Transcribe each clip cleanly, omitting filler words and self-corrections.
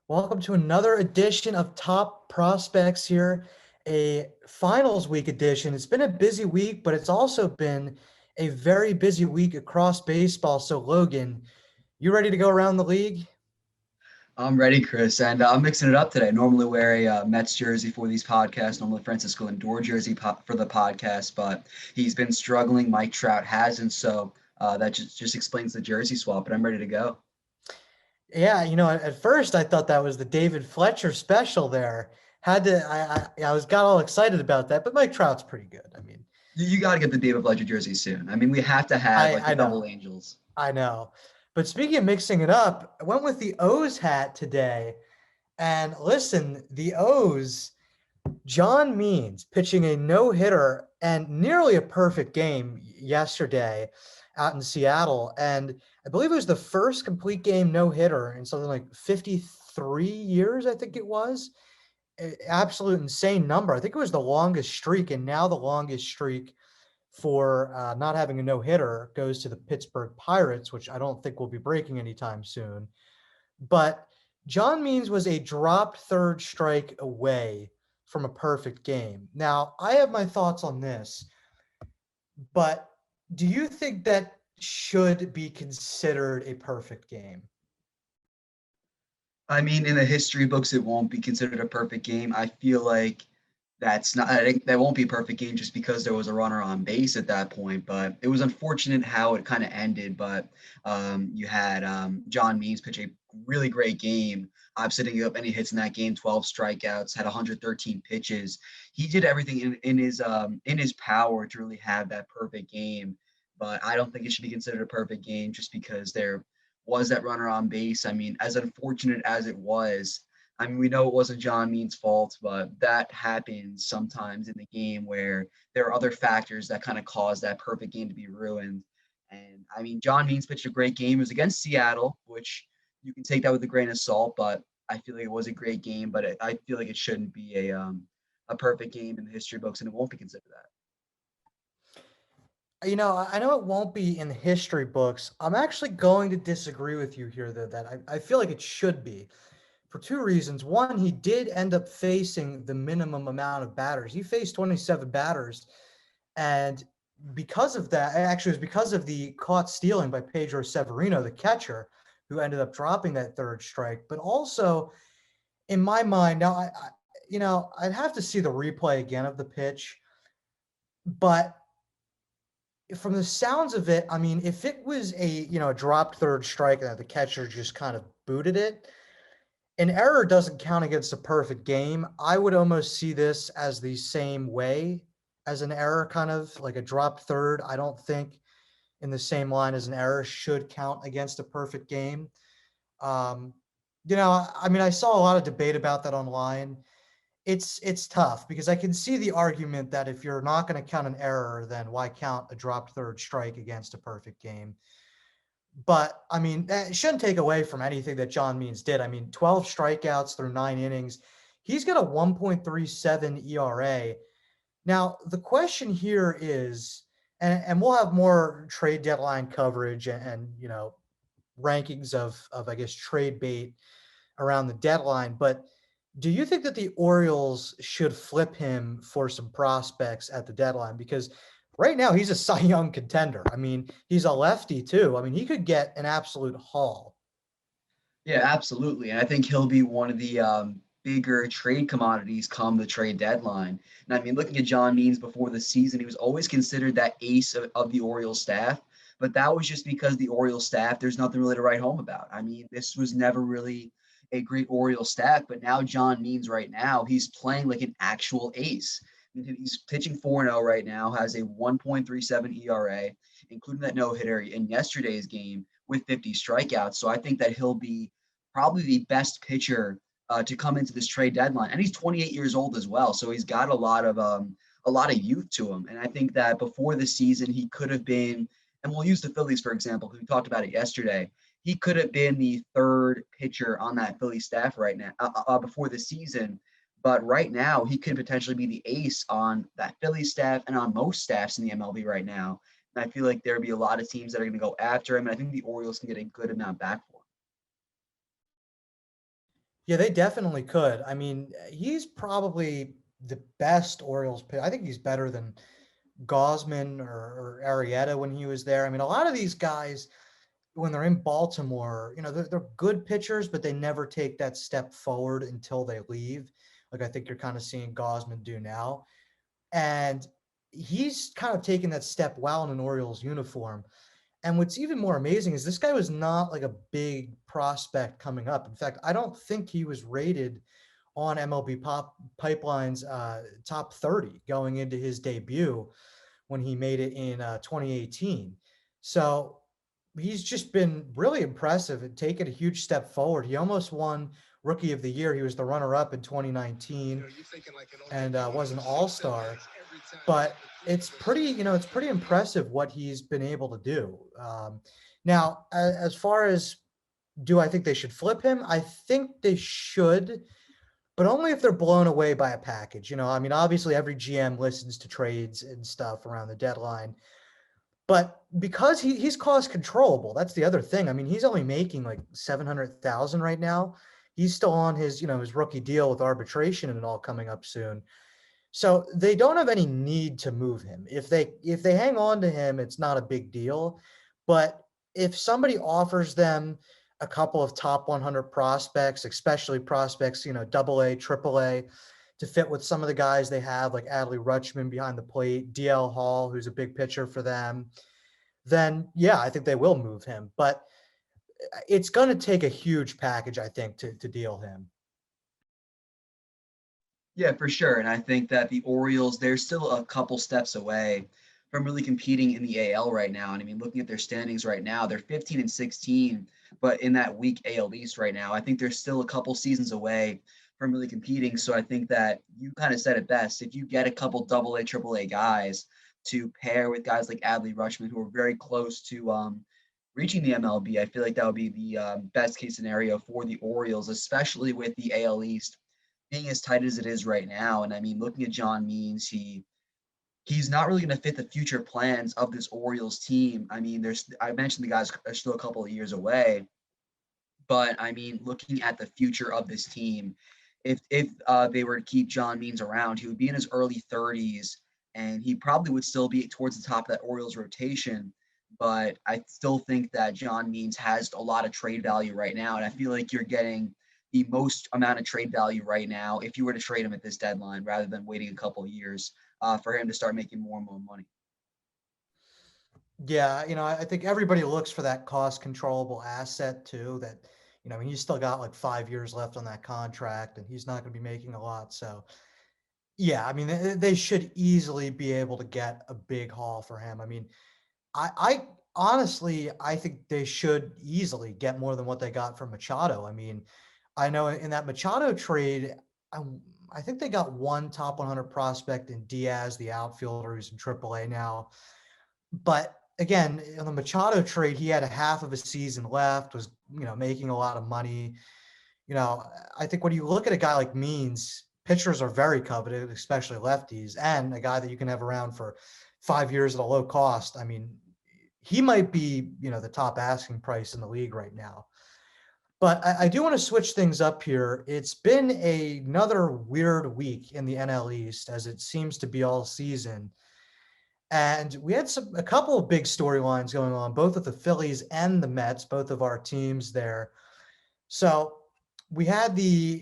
Welcome to another edition of Top Prospects here, a finals week edition. It's been a busy week, but it's also been a very busy week across baseball. So, Logan, you ready to go around the league? I'm ready, Chris, and I'm mixing it up today. I normally wear a Mets jersey for these podcasts, normally Francisco Lindor jersey for the podcast, but he's been struggling. Mike Trout hasn't, so that just explains the jersey swap. But I'm ready to go. Yeah, at first I thought that was the David Fletcher special there. Had to, I was got all excited about that, but Mike Trout's pretty good. I mean, You got to get the David Fletcher jersey soon. I mean, we have to have like I the double know. angels. I know. But speaking of mixing it up, I went with the O's hat today. And listen, the O's, Jon Means pitching a no-hitter and nearly a perfect game yesterday out in Seattle. And I believe it was the first complete game no-hitter in something like 53 years, I think it was. Absolute insane number. I think it was the longest streak, and now the longest streak for not having a no-hitter goes to the Pittsburgh Pirates, which I don't think will be breaking anytime soon. But Jon Means was a dropped third strike away from a perfect game. Now, I have my thoughts on this, but do you think that should be considered a perfect game? I mean, in the history books, it won't be considered a perfect game. I feel like that's not, I think that won't be a perfect game just because there was a runner on base at that point. But it was unfortunate how it kind of ended. But you had Jon Means pitch a really great game, sitting up any hits in that game, 12 strikeouts, had 113 pitches. He did everything in his power to really have that perfect game. But I don't think it should be considered a perfect game just because there was that runner on base. I mean, as unfortunate as it was, I mean, we know it wasn't Jon Means' fault, but that happens sometimes in the game where there are other factors that kind of cause that perfect game to be ruined. And I mean, Jon Means pitched a great game. It was against Seattle, which you can take that with a grain of salt, but I feel like it was a great game. But I feel like it shouldn't be a perfect game in the history books, and it won't be considered that. I know it won't be in the history books. I'm actually going to disagree with you here, though, that I feel like it should be for two reasons. One, he did end up facing the minimum amount of batters. He faced 27 batters. And because of that, actually, it was because of the caught stealing by Pedro Severino, the catcher, who ended up dropping that third strike. But also, in my mind, now, I'd have to see the replay again of the pitch. But from the sounds of it, I mean, if it was a dropped third strike and the catcher just kind of booted it, an error doesn't count against a perfect game. I would almost see this as the same way as an error, kind of like a dropped third. I don't think in the same line as an error should count against a perfect game. Um, I mean, I saw a lot of debate about that online. It's tough because I can see the argument that if you're not going to count an error, then why count a dropped third strike against a perfect game? But I mean, that shouldn't take away from anything that Jon Means did. I mean, 12 strikeouts through 9 innings. He's got a 1.37 ERA. Now, the question here is, and we'll have more trade deadline coverage and rankings of I guess trade bait around the deadline. But do you think that the Orioles should flip him for some prospects at the deadline? Because right now he's a Cy Young contender. I mean, he's a lefty too. I mean, he could get an absolute haul. Yeah, absolutely. And I think he'll be one of the bigger trade commodities come the trade deadline. And I mean, looking at Jon Means before the season, he was always considered that ace of the Orioles staff. But that was just because the Orioles staff, there's nothing really to write home about. I mean, this was never really a great Orioles staff, but now Jon Means right now, he's playing like an actual ace. I mean, he's pitching 4-0 right now, has a 1.37 ERA, including that no hitter in yesterday's game with 50 strikeouts. So I think that he'll be probably the best pitcher to come into this trade deadline, and he's 28 years old as well. So he's got a lot of youth to him. And I think that before the season, he could have been, and we'll use the Phillies, for example, because we talked about it yesterday. He could have been the third pitcher on that Philly staff right now before the season. But right now, he could potentially be the ace on that Philly staff and on most staffs in the MLB right now. And I feel like there'll be a lot of teams that are going to go after him. And I think the Orioles can get a good amount back for him. Yeah, they definitely could. I mean, he's probably the best Orioles pick. I think he's better than Gosman or Arrieta when he was there. I mean, a lot of these guys, when they're in Baltimore, they're good pitchers, but they never take that step forward until they leave. Like I think you're kind of seeing Gosman do now. And he's kind of taken that step well in an Orioles uniform. And what's even more amazing is this guy was not like a big prospect coming up. In fact, I don't think he was rated on MLB Pipeline's top 30 going into his debut when he made it in 2018. So he's just been really impressive and taken a huge step forward. He almost won Rookie of the Year. He was the runner-up in 2019 and was an all-star. But it's pretty impressive what he's been able to do. Now, as far as do I think they should flip him? I think they should, but only if they're blown away by a package. I mean, obviously every GM listens to trades and stuff around the deadline, but because he's cost controllable, that's the other thing. I mean, he's only making like 700,000 right now. He's still on his rookie deal with arbitration and all coming up soon. So they don't have any need to move him. If they hang on to him, it's not a big deal. But if somebody offers them a couple of top 100 prospects, especially prospects, double A, triple A, to fit with some of the guys they have, like Adley Rutschman behind the plate, DL Hall, who's a big pitcher for them, then yeah, I think they will move him. But it's going to take a huge package, I think, to deal him. Yeah, for sure. And I think that the Orioles, they're still a couple steps away from really competing in the AL right now. And I mean, looking at their standings right now, they're 15 and 16, but in that weak AL East right now, I think they're still a couple seasons away from really competing. So I think that you kind of said it best. If you get a couple double A, triple A guys to pair with guys like Adley Rutschman, who are very close to reaching the MLB, I feel like that would be the best case scenario for the Orioles, especially with the AL East being as tight as it is right now. And I mean, looking at Jon Means, he's not really going to fit the future plans of this Orioles team. I mean, I mentioned the guys are still a couple of years away, but I mean, looking at the future of this team, if they were to keep Jon Means around, he would be in his early 30s, and he probably would still be towards the top of that Orioles rotation. But I still think that Jon Means has a lot of trade value right now, and I feel like you're getting the most amount of trade value right now if you were to trade him at this deadline rather than waiting a couple of years for him to start making more and more money. Yeah, I think everybody looks for that cost controllable asset too. That, I mean, he's still got like 5 years left on that contract, and he's not going to be making a lot. So, yeah, I mean, they should easily be able to get a big haul for him. I mean, I honestly, I think they should easily get more than what they got from Machado. I mean, I know in that Machado trade, I, I think they got one top 100 prospect in Diaz, the outfielder who's in AAA now. But again, in the Machado trade, he had a half of a season left, was, making a lot of money. You know, I think when you look at a guy like Means, pitchers are very coveted, especially lefties, and a guy that you can have around for 5 years at a low cost. I mean, he might be, the top asking price in the league right now. But I do want to switch things up here. It's been another weird week in the NL East, as it seems to be all season. And we had a couple of big storylines going on, both with the Phillies and the Mets, both of our teams there. So we had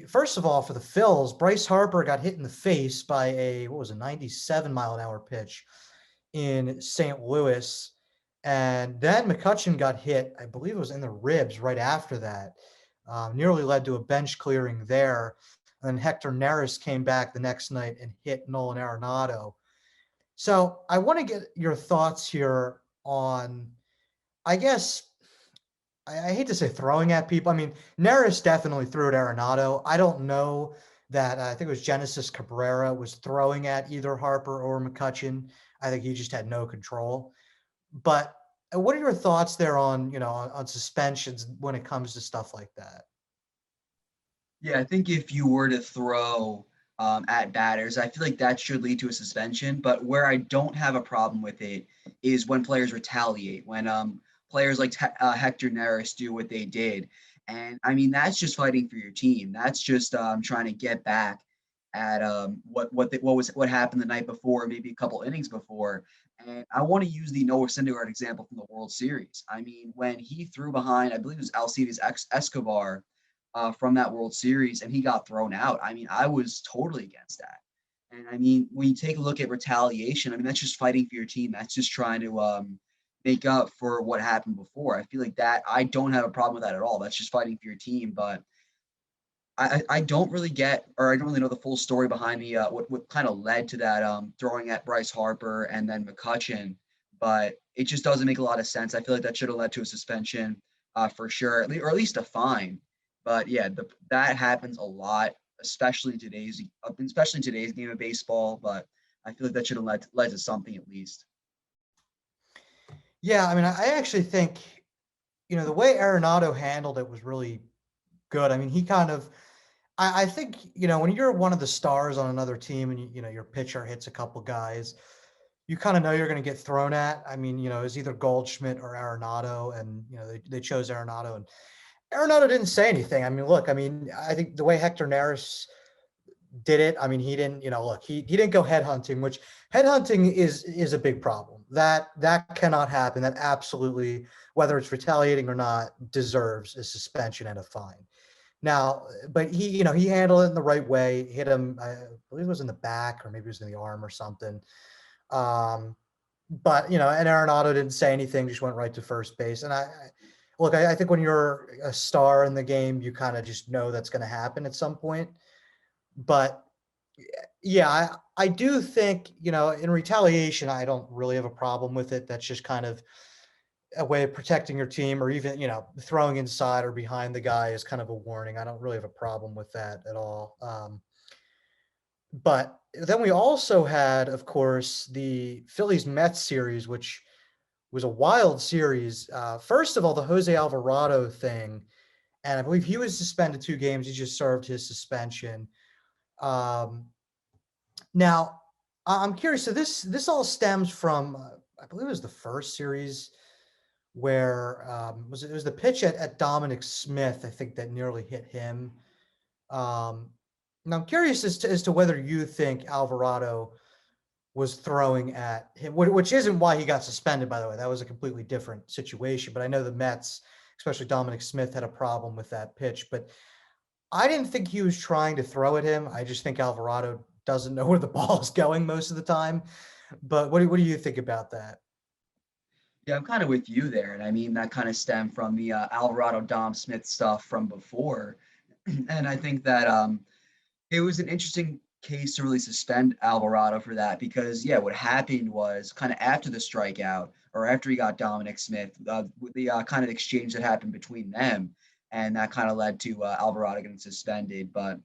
first of all, for the Phils, Bryce Harper got hit in the face by a 97-mile-an-hour pitch in St. Louis. And then McCutchen got hit, I believe it was in the ribs right after that. Nearly led to a bench clearing there. And then Hector Neris came back the next night and hit Nolan Arenado. So I want to get your thoughts here on, I guess, I hate to say throwing at people. I mean, Neris definitely threw at Arenado. I don't know that I think it was Genesis Cabrera was throwing at either Harper or McCutcheon. I think he just had no control. But what are your thoughts there on, on suspensions when it comes to stuff like that? Yeah, I think if you were to throw at batters, I feel like that should lead to a suspension. But where I don't have a problem with it is when players retaliate, when players like Hector Neris do what they did. And I mean, that's just fighting for your team. That's just trying to get back at what happened the night before, maybe a couple innings before. And I want to use the Noah Syndergaard example from the World Series. I mean, when he threw behind, I believe it was Alcides Escobar from that World Series, and he got thrown out. I mean, I was totally against that. And I mean, when you take a look at retaliation, I mean, that's just fighting for your team. That's just trying to make up for what happened before. I feel like that I don't have a problem with that at all. That's just fighting for your team. But I don't really get, or I don't really know the full story behind the what kind of led to that throwing at Bryce Harper and then McCutcheon, but it just doesn't make a lot of sense. I feel like that should have led to a suspension for sure, or at least a fine. But yeah, that happens a lot, especially in today's game of baseball. But I feel like that should have led to something at least. Yeah, I mean, I actually think, the way Arenado handled it was really good. I mean, he kind of, I think, when you're one of the stars on another team and your pitcher hits a couple guys, you kind of know you're going to get thrown at. I mean, it was either Goldschmidt or Arenado, and they chose Arenado, and Arenado didn't say anything. I mean, look, I mean, I think the way Hector Neris did it, I mean, he didn't, look, he didn't go headhunting, which headhunting is a big problem. That cannot happen. That absolutely, whether it's retaliating or not, deserves a suspension and a fine. Now, but he handled it in the right way. Hit him, I believe it was in the back, or maybe it was in the arm or something. Um, but and Arenado didn't say anything, just went right to first base. And look, I think when you're a star in the game, you kind of just know that's going to happen at some point. But yeah, I do think, in retaliation, I don't really have a problem with it. That's just kind of a way of protecting your team, or even, throwing inside or behind the guy is kind of a warning. I don't really have a problem with that at all. But then we also had, of course, the Phillies Mets series, which was a wild series. First of all, the Jose Alvarado thing, and I believe he was suspended 2 games. He just served his suspension. Um, Now, I'm curious. So this all stems from, I believe it was the first series where, it was the pitch at Dominic Smith, I think, that nearly hit him. Um, and I'm curious as to whether you think Alvarado was throwing at him, which isn't why he got suspended, by the way. That was a completely different situation. But I know the Mets, especially Dominic Smith, had a problem with that pitch. But I didn't think he was trying to throw at him. I just think Alvarado doesn't know where the ball is going most of the time. But what do you think about that? Yeah, I'm kind of with you there, and I mean that kind of stemmed from the Alvarado Dom Smith stuff from before, and I think that it was an interesting case to really suspend Alvarado for that because, yeah, what happened was kind of after the strikeout or after he got Dominic Smith, the kind of exchange that happened between them, and that kind of led to Alvarado getting suspended. But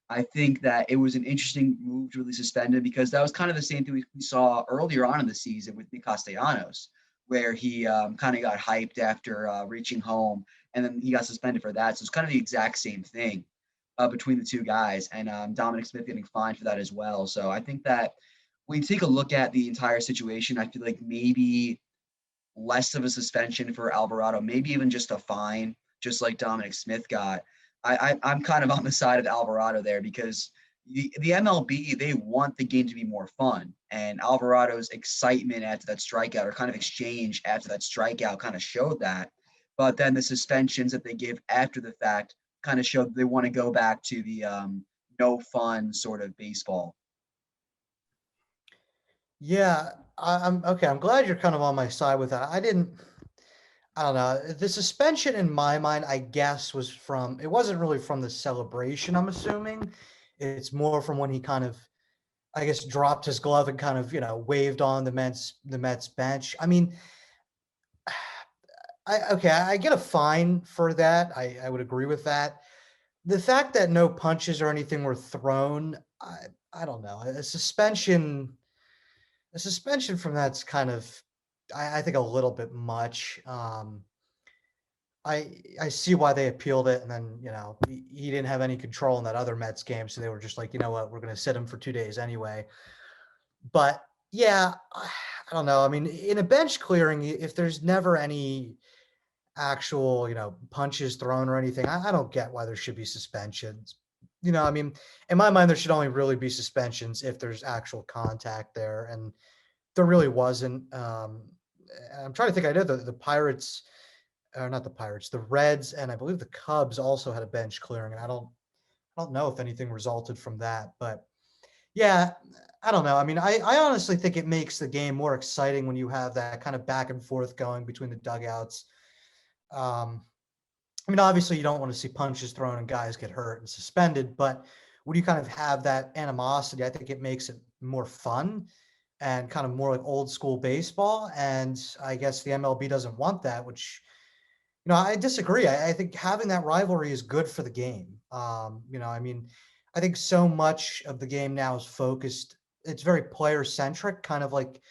I think that it was an interesting move to really suspend him because that was kind of the same thing we saw earlier on in the season with Nick Castellanos, where he kind of got hyped after reaching home, and then he got suspended for that. So it's kind of the exact same thing between the two guys, and Dominic Smith getting fined for that as well. So I think that when you take a look at the entire situation, I feel like maybe less of a suspension for Alvarado, maybe even just a fine, just like Dominic Smith got. I'm kind of on the side of Alvarado there because the MLB, they want the game to be more fun. And Alvarado's excitement after that strikeout or kind of exchange after that strikeout kind of showed that. But then the suspensions that they give after the fact kind of showed they want to go back to the no fun sort of baseball. Yeah, I'm okay. I'm glad you're kind of on my side with that. I don't know. The suspension in my mind, I guess, it wasn't really from the celebration, I'm assuming. It's more from when he kind of, I guess, dropped his glove and kind of, waved on the Mets bench. I mean, okay, I get a fine for that. I would agree with that. The fact that no punches or anything were thrown, I don't know. A suspension from that's kind of, I think, a little bit much. I see why they appealed it, and then he didn't have any control in that other Mets game, so they were just like, you know what, we're going to sit him for 2 days anyway. But yeah, I don't know. I mean, in a bench clearing, if there's never any actual, punches thrown or anything, I don't get why there should be suspensions. I mean, in my mind, there should only really be suspensions if there's actual contact there, and there really wasn't. I'm trying to think. I know the Pirates, or not the Pirates, the Reds, and I believe the Cubs also had a bench clearing, and I don't know if anything resulted from that, but yeah, I don't know. I mean, I honestly think it makes the game more exciting when you have that kind of back and forth going between the dugouts. Um, I mean, obviously, you don't want to see punches thrown and guys get hurt and suspended, but when you kind of have that animosity, I think it makes it more fun and kind of more like old school baseball. And I guess the MLB doesn't want that, which, I disagree. I think having that rivalry is good for the game. I mean, I think so much of the game now is focused. It's very player centric, kind of like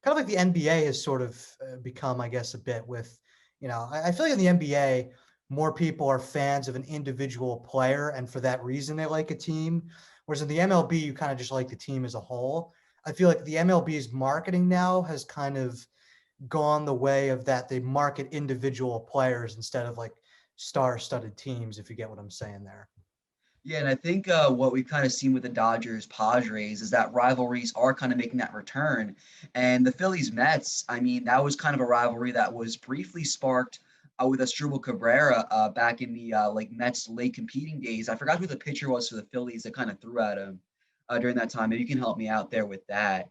the NBA has sort of become, I guess, a bit with, I feel like in the NBA, more people are fans of an individual player, and for that reason, they like a team. Whereas in the MLB, you kind of just like the team as a whole. I feel like the MLB's marketing now has kind of gone the way of that. They market individual players instead of like star-studded teams, if you get what I'm saying there. Yeah, and I think what we've kind of seen with the Dodgers Padres is that rivalries are kind of making that return. And the Phillies Mets, I mean, that was kind of a rivalry that was briefly sparked with Asdrubal Cabrera back in the like Mets late competing days. I forgot who the pitcher was for the Phillies that kind of threw at him during that time. Maybe you can help me out there with that.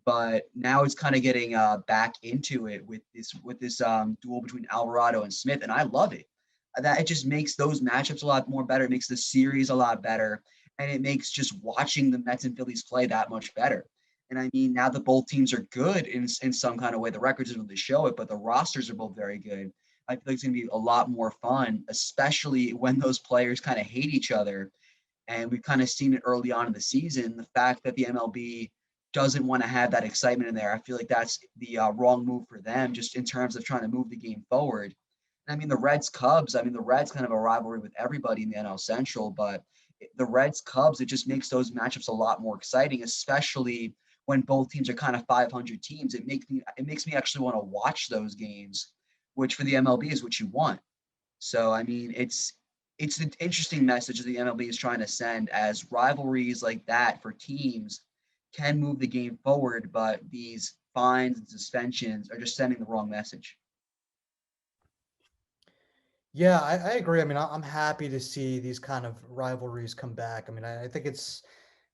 But now it's kind of getting back into it with this duel between Alvarado and Smith, and I love it. That it just makes those matchups a lot more better. It makes the series a lot better, and it makes just watching the Mets and Phillies play that much better. And I mean, now that both teams are good in some kind of way, the records don't really show it, but the rosters are both very good. I feel like it's going to be a lot more fun, especially when those players kind of hate each other. And we've kind of seen it early on in the season. The fact that the MLB doesn't want to have that excitement in there, I feel like that's the wrong move for them, just in terms of trying to move the game forward. I mean, the Reds Cubs, I mean, the Reds kind of a rivalry with everybody in the NL Central, but the Reds Cubs, it just makes those matchups a lot more exciting, especially when both teams are kind of 500 teams. It makes me actually want to watch those games, which for the MLB is what you want. So I mean, it's an interesting message that the MLB is trying to send, as rivalries like that for teams can move the game forward, but these fines and suspensions are just sending the wrong message. Yeah, I agree. I mean, I'm happy to see these kind of rivalries come back. I mean, I think it's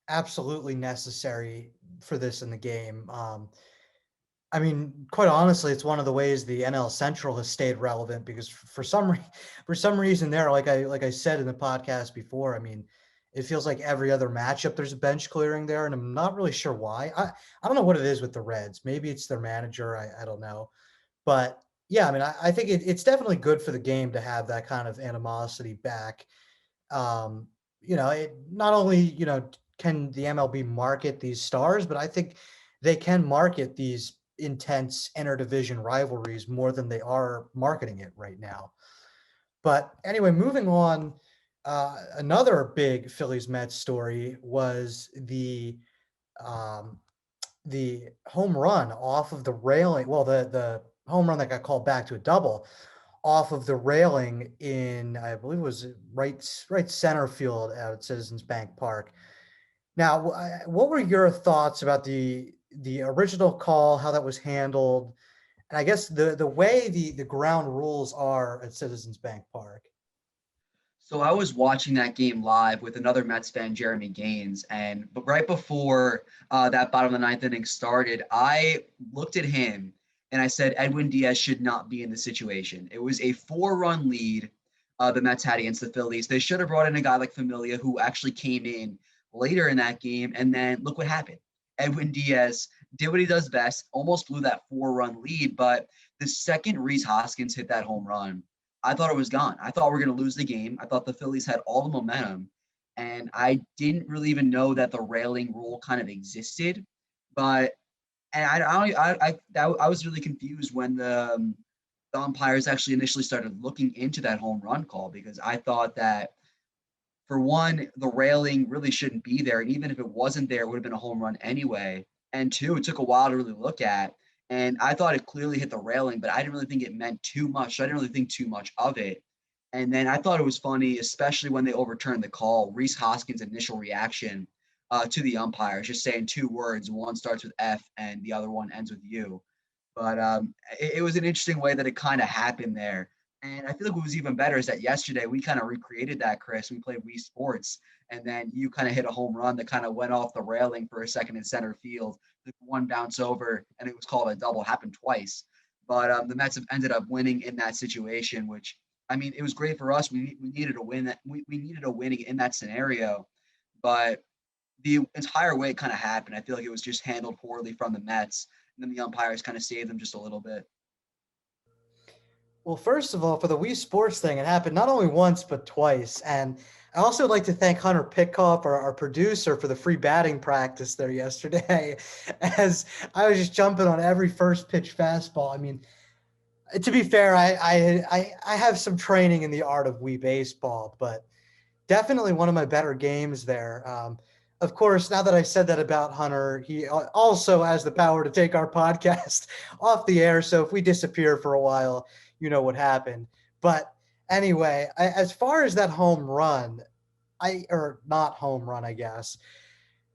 absolutely necessary for this in the game. I mean, quite honestly, it's one of the ways the NL Central has stayed relevant because for some reason there, like I said in the podcast before, I mean, it feels like every other matchup there's a bench clearing there, and I'm not really sure why. I don't know what it is with the Reds. Maybe it's their manager. I don't know. But yeah, I mean, I think it's definitely good for the game to have that kind of animosity back. Um, it not only, can the MLB market these stars, but I think they can market these intense interdivision rivalries more than they are marketing it right now. But anyway, moving on, another big Phillies Mets story was um, the home run off of the railing. Well, the home run that got called back to a double off of the railing in, I believe it was right center field at Citizens Bank Park. Now, what were your thoughts about the original call, how that was handled, and I guess the way the ground rules are at Citizens Bank Park? So I was watching that game live with another Mets fan, Jeremy Gaines, and but right before that bottom of the ninth inning started, I looked at him and I said Edwin Diaz should not be in the situation. It was a four-run lead the Mets had against the Phillies. They should have brought in a guy like Familia, who actually came in later in that game, and then look what happened. Edwin Diaz did what he does best, almost blew that four-run lead, but the second Reese Hoskins hit that home run, I thought it was gone. I thought we are going to lose the game. I thought the Phillies had all the momentum, and I didn't really even know that the railing rule kind of existed. But and I was really confused when the umpires actually initially started looking into that home run call because I thought that for one, the railing really shouldn't be there. And even if it wasn't there, it would have been a home run anyway. And two, it took a while to really look at. And I thought it clearly hit the railing, but I didn't really think it meant too much. So I didn't really think too much of it. And then I thought it was funny, especially when they overturned the call, Reese Hoskins' initial reaction to the umpires, just saying two words. One starts with F and the other one ends with U. But it was an interesting way that it kind of happened there. And I feel like what was even better is that yesterday we kind of recreated that, Chris. We played Wii Sports, and then you kind of hit a home run that kind of went off the railing for a second in center field. The one bounce over, and it was called a double. Happened twice, but the Mets have ended up winning in that situation. Which I mean, it was great for us. We needed a win. That we needed a winning in that scenario, but the entire way it kind of happened, I feel like it was just handled poorly from the Mets, and then the umpires kind of saved them just a little bit. Well, first of all, for the Wii Sports thing, it happened not only once but twice. And I also would like to thank Hunter Pitcock, our producer, for the free batting practice there yesterday. As I was just jumping on every first pitch fastball. I mean, to be fair, I have some training in the art of Wii baseball, but definitely one of my better games there. Of course, now that I said that about Hunter, he also has the power to take our podcast off the air. So if we disappear for a while, you know what happened. But anyway, as far as that home run, or not home run, I guess.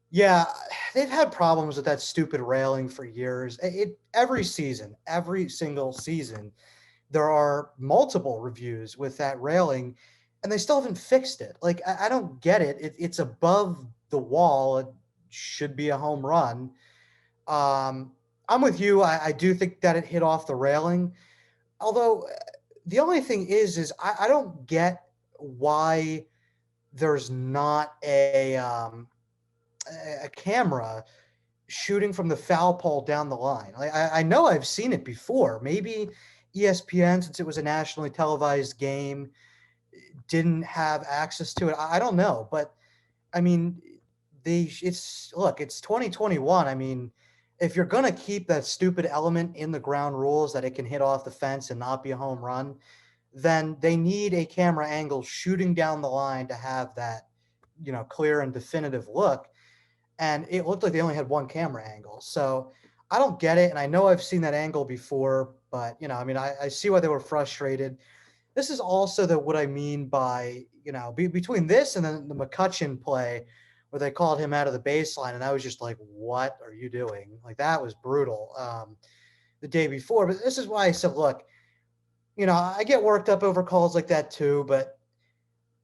Yeah, they've had problems with that stupid railing for years. It every season, every single season, there are multiple reviews with that railing, and they still haven't fixed it. Like I don't get it. It's above the wall. It should be a home run. Um, I'm with you. I do think that it hit off the railing. Although the only thing is I don't get why there's not a camera shooting from the foul pole down the line. I know I've seen it before. Maybe ESPN, since it was a nationally televised game, didn't have access to it. I don't know, but I mean, it's 2021. I mean, if you're gonna keep that stupid element in the ground rules that it can hit off the fence and not be a home run, then they need a camera angle shooting down the line to have that, clear and definitive look. And it looked like they only had one camera angle. So I don't get it. And I know I've seen that angle before, but I mean, I see why they were frustrated. This is also what I mean by, between this and then the McCutcheon play where they called him out of the baseline. And I was just like, what are you doing? Like that was brutal the day before. But this is why I said, look, I get worked up over calls like that too, but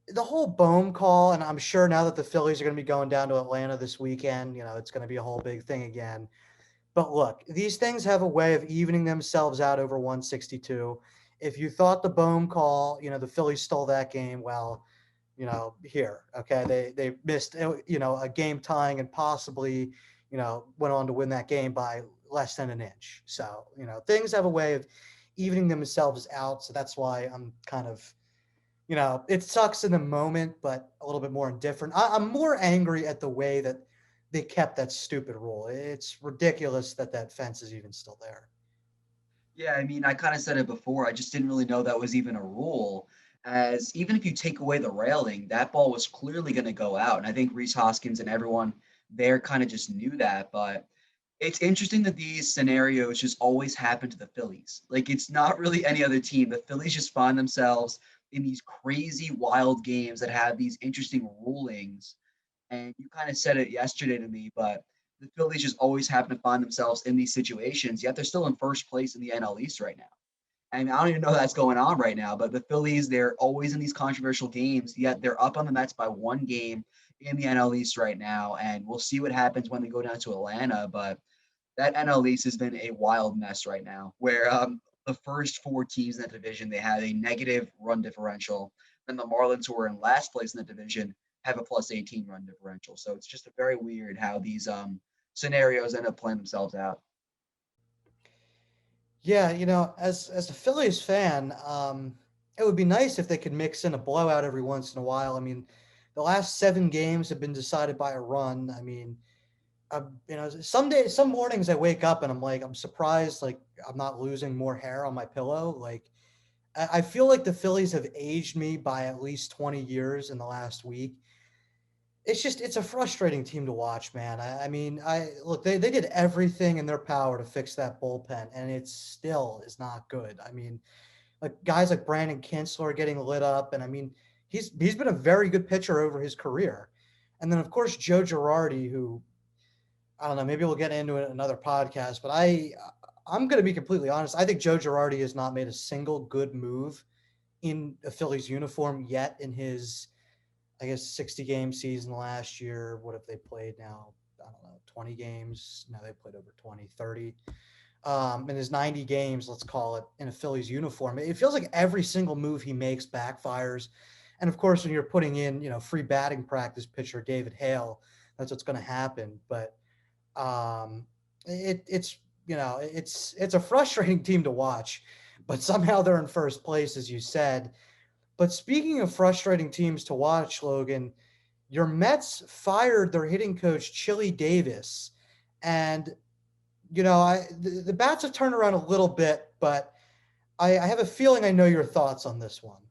the whole Bohm call, and I'm sure now that the Phillies are going to be going down to Atlanta this weekend, it's going to be a whole big thing again. But look, these things have a way of evening themselves out over 162. If you thought the Bohm call, the Phillies stole that game, well, here, okay, they missed, a game tying and possibly, went on to win that game by less than an inch. So, things have a way of evening themselves out. So that's why I'm kind of it sucks in the moment, but a little bit more indifferent. I'm more angry at the way that they kept that stupid rule. It's ridiculous that that fence is even still there. Yeah, I mean, I kind of said it before. I just didn't really know that was even a rule. As even if you take away the railing, that ball was clearly going to go out. And I think Reese Hoskins and everyone there kind of just knew that. But it's interesting that these scenarios just always happen to the Phillies. Like it's not really any other team. The Phillies just find themselves in these crazy, wild games that have these interesting rulings. And you kind of said it yesterday to me, but the Phillies just always happen to find themselves in these situations, yet they're still in first place in the NL East right now. And I don't even know that's going on right now, but the Phillies, they're always in these controversial games, yet they're up on the Mets by one game in the NL East right now. And we'll see what happens when they go down to Atlanta. But that NL East has been a wild mess right now, where the first four teams in that division, they had a negative run differential. Then the Marlins, who were in last place in the division, have a plus 18 run differential. So it's just a very weird how these scenarios end up playing themselves out. Yeah, as a Phillies fan, It would be nice if they could mix in a blowout every once in a while. I mean, the last 7 games have been decided by a run. I mean, some days, some mornings I wake up and I'm like, I'm surprised, like I'm not losing more hair on my pillow. Like I feel like the Phillies have aged me by at least 20 years in the last week. It's a frustrating team to watch, man. I mean, I look, they did everything in their power to fix that bullpen, and it still is not good. I mean, like guys like Brandon Kinsler are getting lit up, and I mean, he's been a very good pitcher over his career. And then of course Joe Girardi, who I don't know, maybe we'll get into it in another podcast, but I'm going to be completely honest. I think Joe Girardi has not made a single good move in a Phillies uniform yet in his, I guess, 60 game season last year. What have they played now? I don't know, 20 games. Now they played over 20, 30. In his 90 games, let's call it, in a Phillies uniform. It feels like every single move he makes backfires. And of course, when you're putting in, free batting practice pitcher David Hale, that's what's going to happen. But um, it's a frustrating team to watch, but somehow they're in first place, as you said. But speaking of frustrating teams to watch, Logan, your Mets fired their hitting coach Chili Davis, and the bats have turned around a little bit, but I have a feeling I know your thoughts on this one.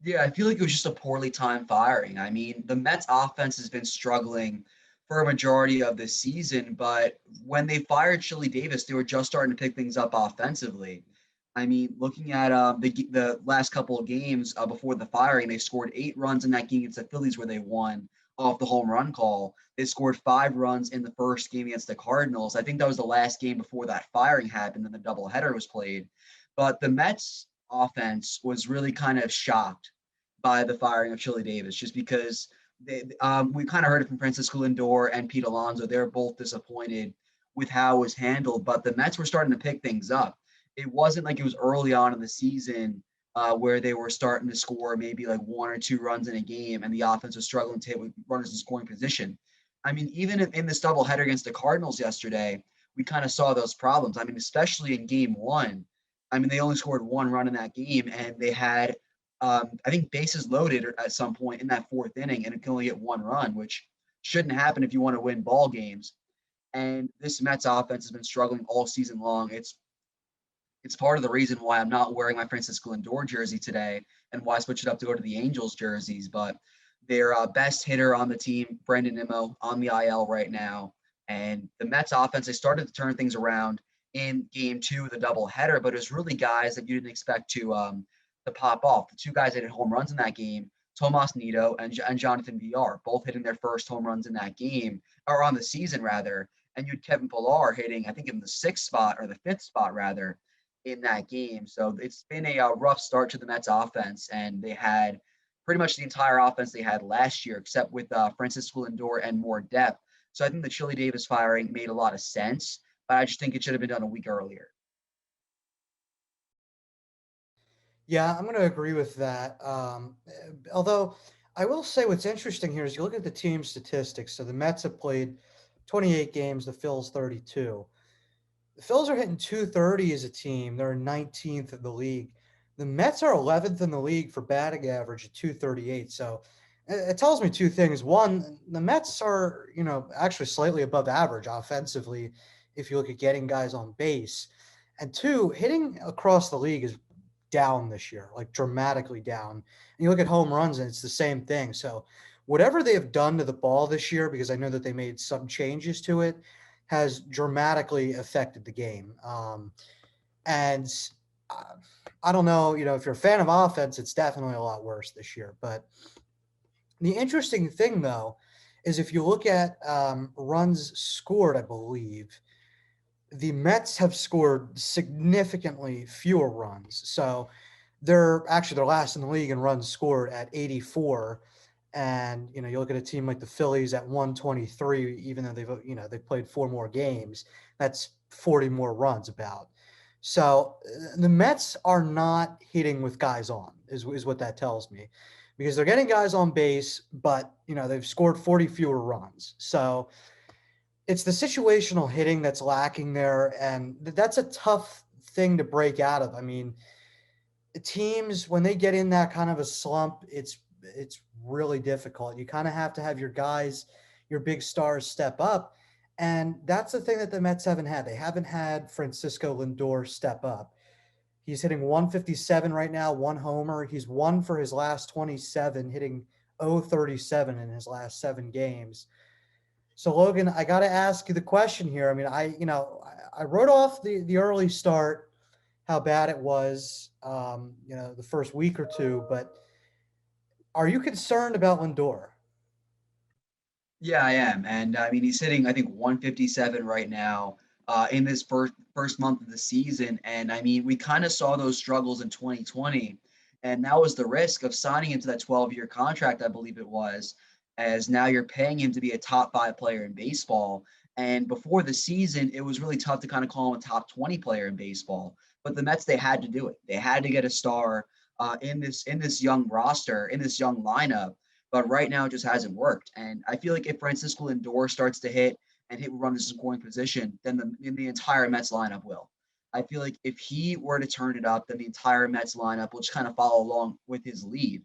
Yeah, I feel like it was just a poorly timed firing. I mean, the Mets offense has been struggling for a majority of the season, but when they fired Chili Davis, they were just starting to pick things up offensively. I mean, looking at the last couple of games before the firing, they scored 8 runs in that game against the Phillies where they won off the home run call. They scored 5 runs in the first game against the Cardinals. I think that was the last game before that firing happened and the doubleheader was played. But the Mets offense was really kind of shocked by the firing of Chili Davis, just because we kind of heard it from Francisco Lindor and Pete Alonso. They're both disappointed with how it was handled, but the Mets were starting to pick things up. It wasn't like it was early on in the season where they were starting to score maybe like 1 or 2 runs in a game and the offense was struggling to hit with runners in scoring position. I mean, even in this doubleheader against the Cardinals yesterday, we kind of saw those problems. I mean, especially in game one. I mean, they only scored 1 run in that game and they had I think bases loaded at some point in that fourth inning, and it can only get 1 run, which shouldn't happen if you want to win ball games. And this Mets offense has been struggling all season long. It's part of the reason why I'm not wearing my Francisco Lindor jersey today, and why I switched it up to go to the Angels jerseys. But their best hitter on the team, Brandon Nimmo, on the IL right now. And the Mets offense, they started to turn things around in game two of the doubleheader, but it was really guys that you didn't expect to pop off. The two guys that hit home runs in that game, Tomas Nido and Jonathan VR, both hitting their first home runs in that game, or on the season rather. And you had Kevin Pillar hitting, I think, in the sixth spot or the fifth spot rather in that game. So it's been a rough start to the Mets offense, and they had pretty much the entire offense they had last year, except with Francisco Lindor and more depth. So I think the Chili Davis firing made a lot of sense, but I just think it should have been done a week earlier. Yeah, I'm going to agree with that. Although I will say what's interesting here is you look at the team statistics. So the Mets have played 28 games, the Phils 32. The Phils are hitting 230 as a team. They're 19th in the league. The Mets are 11th in the league for batting average at 238. So it tells me two things. One, the Mets are, actually slightly above average offensively if you look at getting guys on base. And two, hitting across the league is down this year, like dramatically down. And you look at home runs and it's the same thing. So whatever they have done to the ball this year, because I know that they made some changes to it, has dramatically affected the game. And uh, I don't know, if you're a fan of offense, it's definitely a lot worse this year. But the interesting thing, though, is if you look at runs scored, I believe the Mets have scored significantly fewer runs. So they're last in the league in runs scored at 84. And you look at a team like the Phillies at 123, even though they've played 4 more games, that's 40 more runs about. So the Mets are not hitting with guys on, is what that tells me, because they're getting guys on base, but they've scored 40 fewer runs. So it's the situational hitting that's lacking there, and that's a tough thing to break out of. I mean, teams, when they get in that kind of a slump, it's really difficult. You kind of have to have your guys, your big stars step up. And that's the thing that the Mets haven't had. They haven't had Francisco Lindor step up. He's hitting 157 right now, one homer. He's one for his last 27, hitting 037 in his last 7 games. So Logan, I got to ask you the question here. I mean, I wrote off the early start, how bad it was, the first week or two. But are you concerned about Lindor? Yeah, I am, and I mean he's hitting I think 157 right now in this first month of the season, and I mean we kind of saw those struggles in 2020, and that was the risk of signing him to that 12-year contract, I believe it was, as now you're paying him to be a top 5 player in baseball. And before the season, it was really tough to kind of call him a top 20 player in baseball. But the Mets, they had to do it. They had to get a star in this young roster, in this young lineup, but right now it just hasn't worked. And I feel like if Francisco Lindor starts to hit and hit run the scoring position, then the entire Mets lineup will. I feel like if he were to turn it up, then the entire Mets lineup will just kind of follow along with his lead.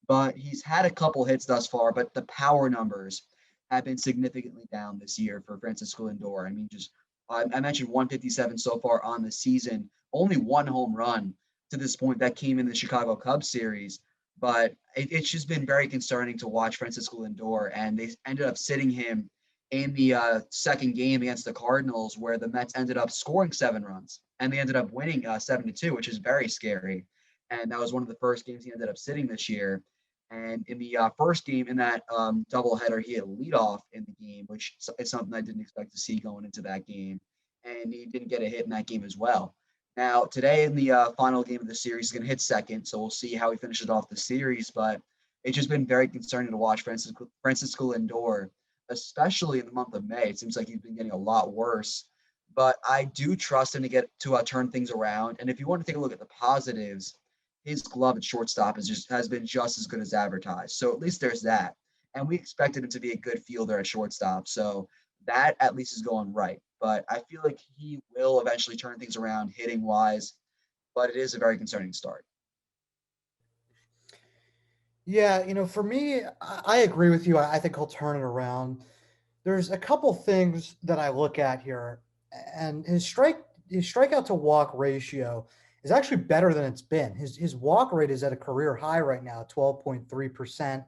But he's had a couple hits thus far, but the power numbers have been significantly down this year for Francisco Lindor. I mean, just I mentioned 157 so far on the season, only one home run to this point that came in the Chicago Cubs series. But it's just been very concerning to watch Francisco Lindor, and they ended up sitting him in the second game against the Cardinals, where the Mets ended up scoring 7 runs, and they ended up winning 7-2, which is very scary. And that was one of the first games he ended up sitting this year. And in the first game, in that doubleheader, he had a leadoff in the game, which is something I didn't expect to see going into that game. And he didn't get a hit in that game as well. Now, today in the final game of the series, he's going to hit second, so we'll see how he finishes off the series. But it's just been very concerning to watch Francisco Lindor, especially in the month of May. It seems like he's been getting a lot worse. But I do trust him to get to turn things around. And if you want to take a look at the positives, his glove at shortstop has been just as good as advertised. So at least there's that. And we expected him to be a good fielder at shortstop. So that at least is going right. But I feel like he will eventually turn things around hitting wise. But it is a very concerning start. Yeah, for me, I agree with you. I think he'll turn it around. There's a couple things that I look at here, and his strikeout to walk ratio is actually better than it's been. His walk rate is at a career high right now, 12.3%.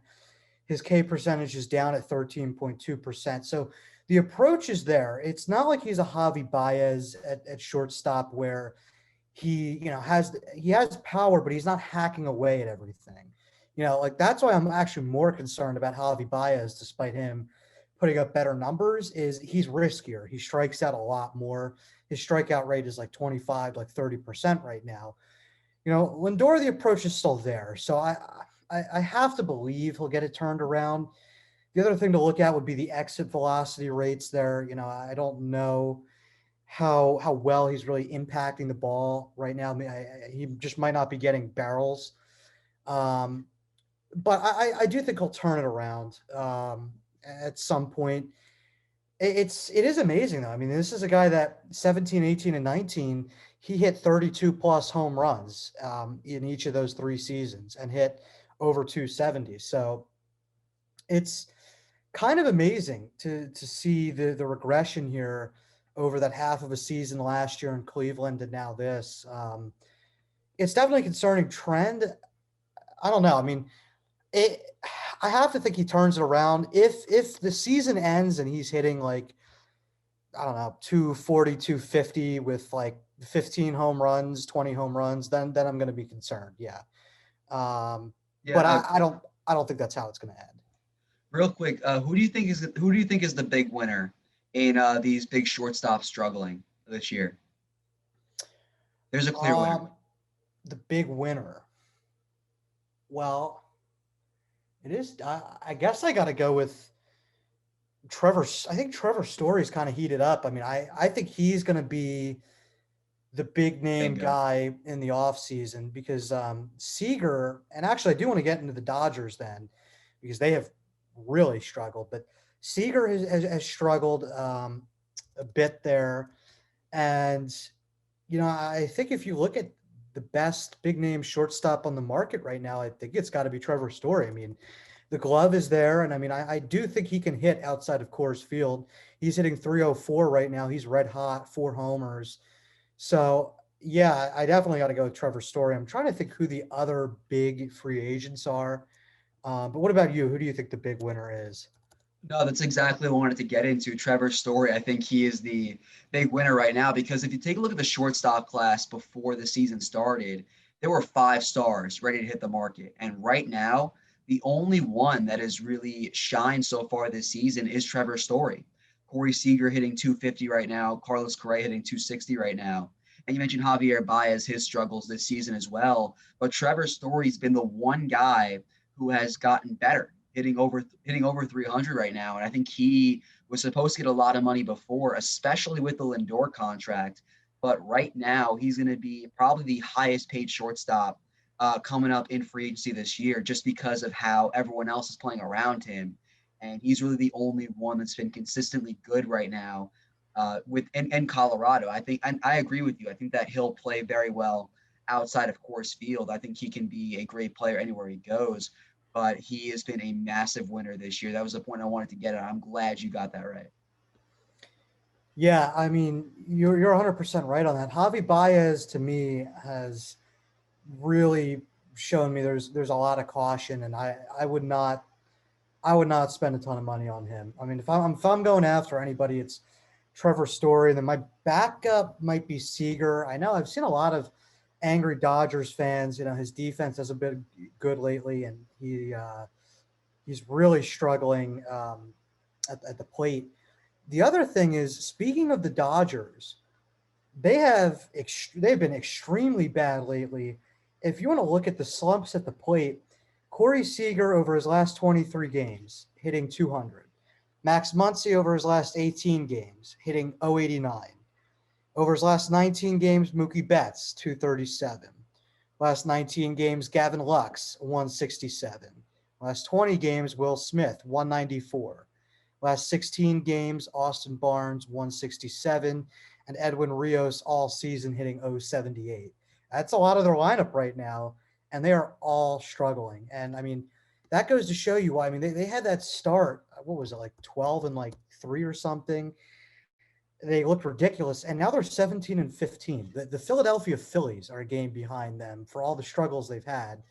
His K percentage is down at 13.2%. So the approach is there. It's not like he's a Javi Baez at shortstop where he has power, but he's not hacking away at everything. Like that's why I'm actually more concerned about Javi Baez, despite him putting up better numbers, is he's riskier. He strikes out a lot more. His strikeout rate is like 25, like 30% right now. Lindor, the approach is still there. So I have to believe he'll get it turned around. The other thing to look at would be the exit velocity rates there. I don't know how well he's really impacting the ball right now. I mean, he just might not be getting barrels. Um, but I do think he'll turn it around at some point. It is amazing though. I mean, this is a guy that 17, 18, and 19, he hit 32 plus home runs in each of those 3 seasons and hit over 270. So it's kind of amazing to see the regression here over that half of a season last year in Cleveland and now this. It's definitely a concerning trend. I don't know. I mean, it, I have to think he turns it around. If the season ends and he's hitting like, I don't know, 240, 250 with like 15 home runs, 20 home runs, then I'm going to be concerned. Yeah. Yeah. But I don't think that's how it's going to end. Real quick, who do you think is the big winner in these big shortstops struggling this year? There's a clear winner. Um, the big winner. Well, it is. I guess I got to go with Trevor. I think Trevor Story's kind of heated up. I mean, I think he's going to be the big name Bingo. guy in the offseason because Seager, and actually, I do want to get into the Dodgers then because they have really struggled. But Seager has struggled a bit there. And, I think if you look at the best big name shortstop on the market right now, I think it's got to be Trevor Story. I mean, the glove is there, and I mean, I do think he can hit outside of Coors Field. He's hitting 304 right now. He's red hot, 4 homers. So yeah, I definitely got to go with Trevor Story. I'm trying to think who the other big free agents are. But what about you? Who do you think the big winner is? No, that's exactly what I wanted to get into. Trevor Story, I think he is the big winner right now because if you take a look at the shortstop class before the season started, there were 5 stars ready to hit the market. And right now, the only one that has really shined so far this season is Trevor Story. Corey Seager hitting 250 right now, Carlos Correa hitting 260 right now. And you mentioned Javier Baez, his struggles this season as well. But Trevor Story's been the one guy who has gotten better hitting over 300 right now. And I think he was supposed to get a lot of money before, especially with the Lindor contract. But right now, he's going to be probably the highest paid shortstop coming up in free agency this year, just because of how everyone else is playing around him. And he's really the only one that's been consistently good right now in Colorado. I think, and I agree with you. I think that he'll play very well outside of Coors Field. I think he can be a great player anywhere he goes, but he has been a massive winner this year. That was the point I wanted to get at. I'm glad you got that right. Yeah, I mean, you're 100% right on that. Javi Baez to me has really shown me there's a lot of caution, and I would not spend a ton of money on him. I mean, if I'm going after anybody, it's Trevor Story. Then my backup might be Seager. I know I've seen a lot of angry Dodgers fans. You know, his defense hasn't been good lately, and he's really struggling at the plate. The other thing is, speaking of the Dodgers, they've been extremely bad lately. If you want to look at the slumps at the plate, Corey Seager over his last 23 games hitting 200. Max Muncy over his last 18 games hitting 089. Over his last 19 games, Mookie Betts 237. Last 19 games, Gavin Lux 167. Last 20 games, Will Smith 194. Last 16 games, Austin Barnes 167, and Edwin Rios all season hitting 078. That's a lot of their lineup right now, and they are all struggling. And I mean, that goes to show you why. I mean, they had that start, what was it, like 12 and like 3 or something? They looked ridiculous, and now they're 17 and 15. The Philadelphia Phillies are a game behind them for all the struggles they've had.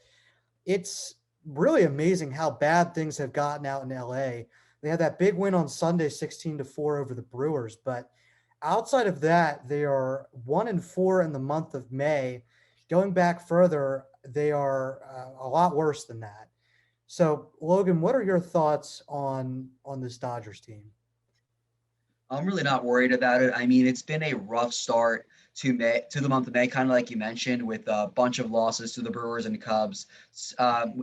It's really amazing how bad things have gotten out in LA. They had that big win on Sunday, 16-4 over the Brewers, but outside of that, they are 1-4 in the month of May. Going back further, they are a lot worse than that. So, Logan, what are your thoughts on this Dodgers team? I'm really not worried about it. I mean, it's been a rough start to the month of May, kind of like you mentioned, with a bunch of losses to the Brewers and Cubs,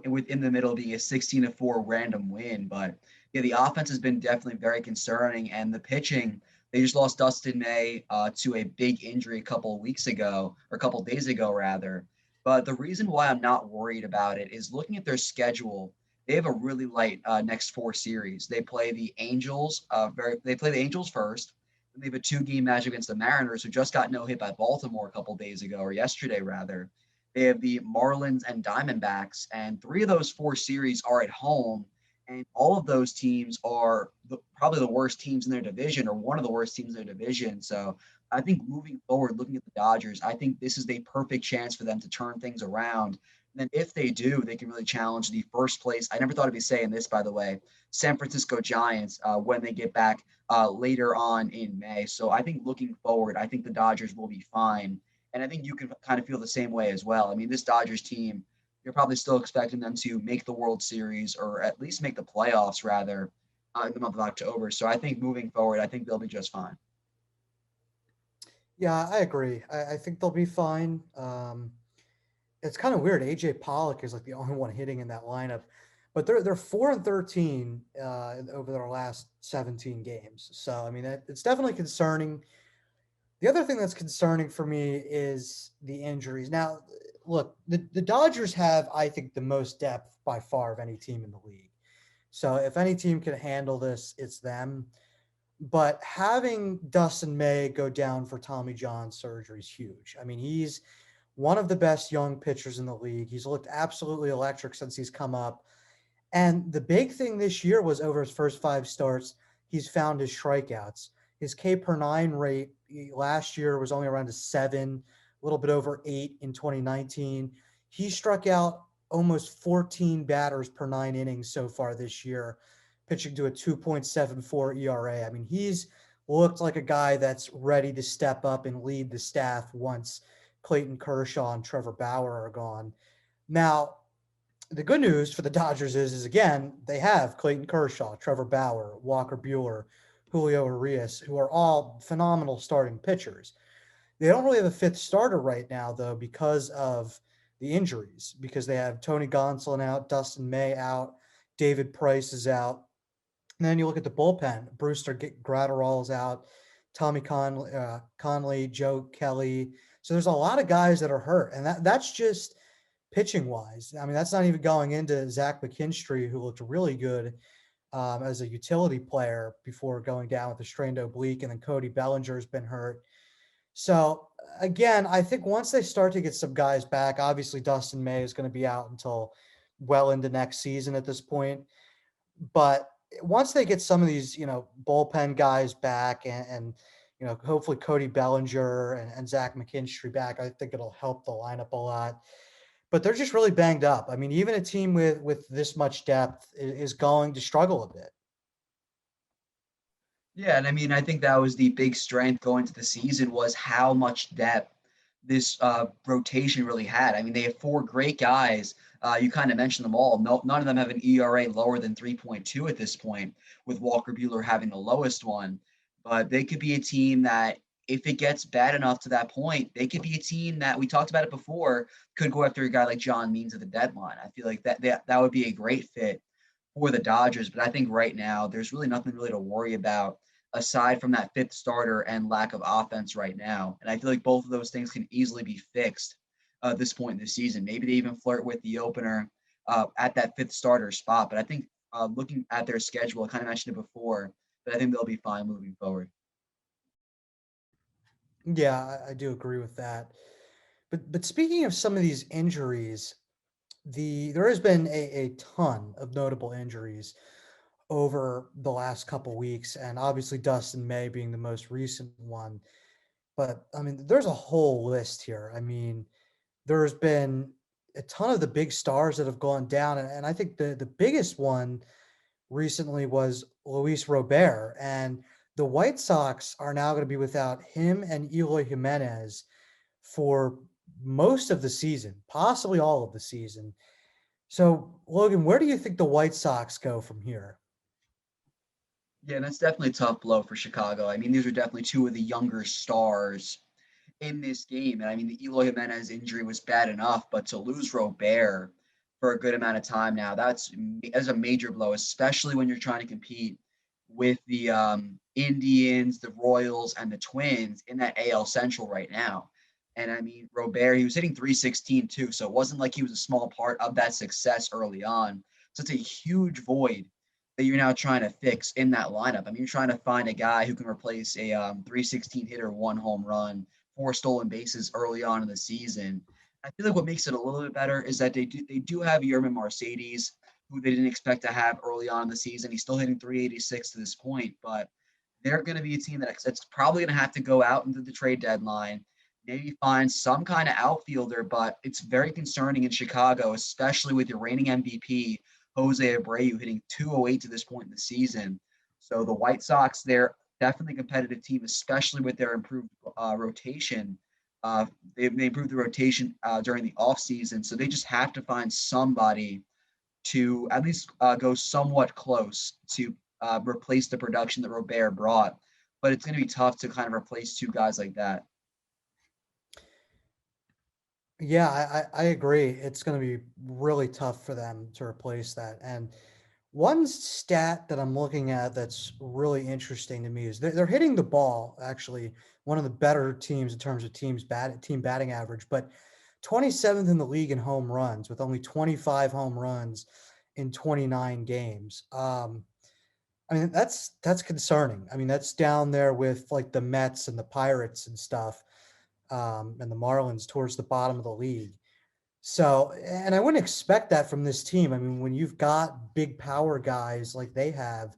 within the middle being a 16-4 random win. But yeah, the offense has been definitely very concerning, and the pitching. They just lost Dustin May to a big injury a couple of weeks ago, or a couple of days ago, rather. But the reason why I'm not worried about it is looking at their schedule. They have a really light next 4 series. They play the Angels first. And they have a 2-game match against the Mariners, who just got no hit by Baltimore a couple days ago, or yesterday rather. They have the Marlins and Diamondbacks, and 3 of those 4 series are at home. And all of those teams are probably the worst teams in their division, or one of the worst teams in their division. So I think moving forward, looking at the Dodgers, I think this is the perfect chance for them to turn things around. And then if they do, they can really challenge the first place. I never thought I'd be saying this, by the way, San Francisco Giants when they get back later on in May. So I think looking forward, I think the Dodgers will be fine. And I think you can kind of feel the same way as well. I mean, this Dodgers team, you're probably still expecting them to make the World Series or at least make the playoffs rather in the month of October. So I think moving forward, I think they'll be just fine. Yeah, I agree. I think they'll be fine. It's kind of weird. AJ Pollock is like the only one hitting in that lineup, but they're 4-13 over their last 17 games. So I mean, it's definitely concerning. The other thing that's concerning for me is the injuries. Now, look, the Dodgers have, I think, the most depth by far of any team in the league. So if any team can handle this, it's them. But having Dustin May go down for Tommy John surgery is huge. I mean, he's one of the best young pitchers in the league. He's looked absolutely electric since he's come up. And the big thing this year was over his first five starts, he's found his strikeouts. His K per nine rate last year was only around a 7, a little bit over 8 in 2019. He struck out almost 14 batters per 9 innings so far this year, pitching to a 2.74 ERA. I mean, he's looked like a guy that's ready to step up and lead the staff once Clayton Kershaw and Trevor Bauer are gone. Now, the good news for the Dodgers is again, they have Clayton Kershaw, Trevor Bauer, Walker Bueller, Julio Urias, who are all phenomenal starting pitchers. They don't really have a fifth starter right now, though, because of the injuries, because they have Tony Gonsolin out, Dustin May out, David Price is out. And then you look at the bullpen, Brewster Gratterall's out, Tommy Conley, Joe Kelly. So there's a lot of guys that are hurt, and that's just pitching wise. I mean, that's not even going into Zach McKinstry, who looked really good as a utility player before going down with a strained oblique, and then Cody Bellinger's been hurt. So again, I think once they start to get some guys back, obviously Dustin May is going to be out until well into next season at this point. But once they get some of these, bullpen guys back and hopefully Cody Bellinger and Zach McKinstry back, I think it'll help the lineup a lot. But they're just really banged up. I mean, even a team with this much depth is going to struggle a bit. Yeah, and I mean, I think that was the big strength going to the season was how much depth this rotation really had. I mean, they have four great guys. You kind of mentioned them all. No, none of them have an ERA lower than 3.2 at this point, with Walker Bueller having the lowest one. But they could be a team that, if it gets bad enough to that point, they could be a team that we talked about it before, could go after a guy like Jon Means at the deadline. I feel like that would be a great fit for the Dodgers. But I think right now there's really nothing really to worry about aside from that fifth starter and lack of offense right now. And I feel like both of those things can easily be fixed at this point in the season. Maybe they even flirt with the opener at that fifth starter spot. But I think looking at their schedule, I kind of mentioned it before, but I think they'll be fine moving forward. Yeah, I do agree with that. But speaking of some of these injuries, there has been a ton of notable injuries over the last couple weeks, and obviously Dustin May being the most recent one. But I mean, there's a whole list here. I mean, there's been a ton of the big stars that have gone down, and I think the biggest one recently was Luis Robert, and the White Sox are now going to be without him and Eloy Jimenez for most of the season, possibly all of the season. So, Logan, where do you think the White Sox go from here? Yeah, that's definitely a tough blow for Chicago. I mean, these are definitely two of the younger stars in this game. And I mean, the Eloy Jimenez injury was bad enough, but to lose Robert for a good amount of time now, that's a major blow, especially when you're trying to compete with the Indians, the Royals, and the Twins in that AL Central right now. And I mean, Robert, he was hitting 316 too, so it wasn't like he was a small part of that success early on. So it's a huge void that you're now trying to fix in that lineup. I mean, you're trying to find a guy who can replace a 316 hitter, one home run, four stolen bases early on in the season. I feel like what makes it a little bit better is that they do have Yerman Mercedes, who they didn't expect to have early on in the season. He's still hitting 386 to this point, but they're going to be a team that's probably going to have to go out into the trade deadline, maybe find some kind of outfielder. But it's very concerning in Chicago, especially with your reigning MVP Jose Abreu hitting 208 to this point in the season. So the White Sox, they're definitely a competitive team, especially with their improved rotation. They improved the rotation during the offseason. So they just have to find somebody to at least go somewhat close to replace the production that Robert brought. But it's going to be tough to kind of replace two guys like that. Yeah, I agree. It's going to be really tough for them to replace that. And one stat that I'm looking at that's really interesting to me is they're hitting the ball, actually one of the better teams in terms of team batting average, but 27th in the league in home runs with only 25 home runs in 29 games. I mean, that's concerning. I mean, that's down there with like the Mets and the Pirates and stuff. and the Marlins towards the bottom of the league. So, and I wouldn't expect that from this team. I mean, when you've got big power guys like they have,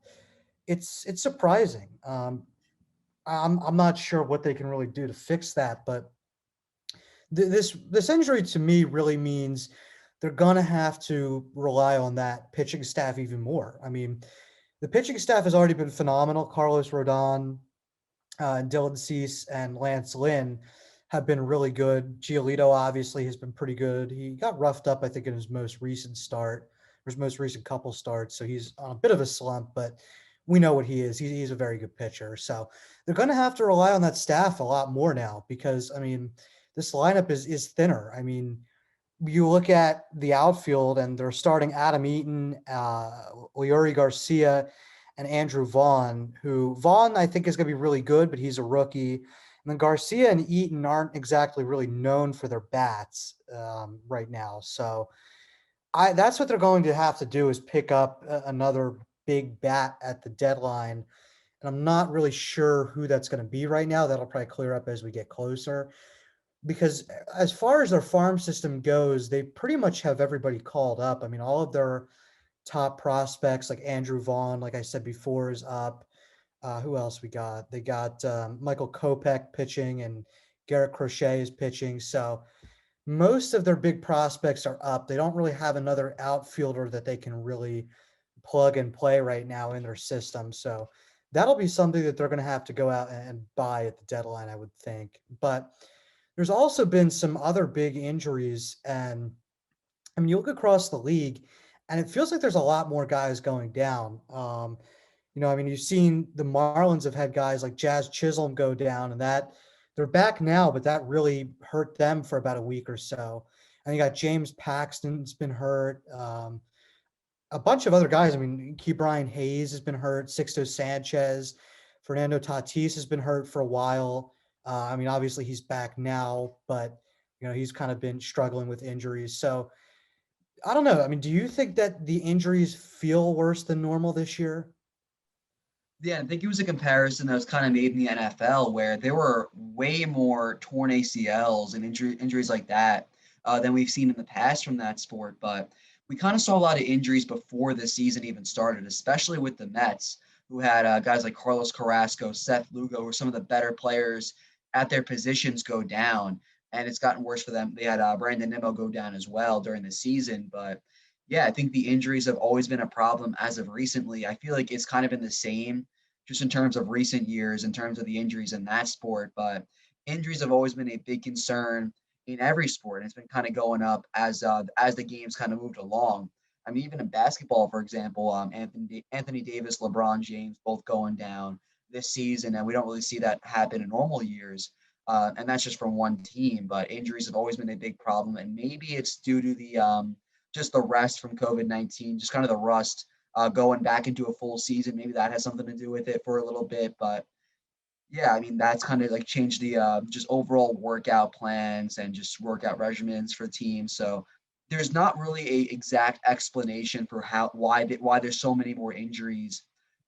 it's surprising. I'm not sure what they can really do to fix that, but this injury to me really means they're gonna have to rely on that pitching staff even more. I mean, the pitching staff has already been phenomenal. Carlos Rodon, Dylan Cease and Lance Lynn have been really good. Giolito obviously has been pretty good. He got roughed up, I think, in his most recent start, or his most recent couple starts. So he's on a bit of a slump, but we know what he is. He's a very good pitcher. So they're going to have to rely on that staff a lot more now because, I mean, this lineup is thinner. I mean, you look at the outfield and they're starting Adam Eaton, Leori Garcia, and Andrew Vaughn, who Vaughn I think is going to be really good, but he's a rookie. And then Garcia and Eaton aren't exactly really known for their bats right now. So I that's what they're going to have to do is pick up another big bat at the deadline. And I'm not really sure who that's going to be right now. That'll probably clear up as we get closer because as far as their farm system goes, they pretty much have everybody called up. I mean, all of their top prospects, like Andrew Vaughn, like I said before, is up. Who else we got? They got Michael Kopech pitching and Garrett Crochet is pitching. So most of their big prospects are up. They don't really have another outfielder that they can really plug and play right now in their system. So that'll be something that they're going to have to go out and buy at the deadline, I would think. But there's also been some other big injuries. And I mean, you look across the league and it feels like there's a lot more guys going down. I mean, you've seen the Marlins have had guys like Jazz Chisholm go down, and that they're back now, but that really hurt them for about a week or so. And you got James Paxton's been hurt. A bunch of other guys. I mean, Key Brian Hayes has been hurt. Sixto Sanchez, Fernando Tatis has been hurt for a while. I mean, obviously he's back now, but he's kind of been struggling with injuries. So I don't know. I mean, do you think that the injuries feel worse than normal this year? Yeah, I think it was a comparison that was kind of made in the NFL where there were way more torn ACLs and injuries like that than we've seen in the past from that sport. But we kind of saw a lot of injuries before the season even started, especially with the Mets, who had guys like Carlos Carrasco, Seth Lugo, who were some of the better players at their positions go down. And it's gotten worse for them. They had Brandon Nimmo go down as well during the season. But yeah, I think the injuries have always been a problem as of recently. I feel like it's kind of been the same just in terms of recent years, in terms of the injuries in that sport. But injuries have always been a big concern in every sport. And it's been kind of going up as the games kind of moved along. I mean, even in basketball, for example, Anthony Davis, LeBron James, both going down this season, and we don't really see that happen in normal years. And that's just from one team. But injuries have always been a big problem, and maybe it's due to the just the rest from COVID-19, just kind of the rust going back into a full season. Maybe that has something to do with it for a little bit. But yeah, I mean, that's kind of like changed the just overall workout plans and just workout regimens for teams. So there's not really a exact explanation for why there's so many more injuries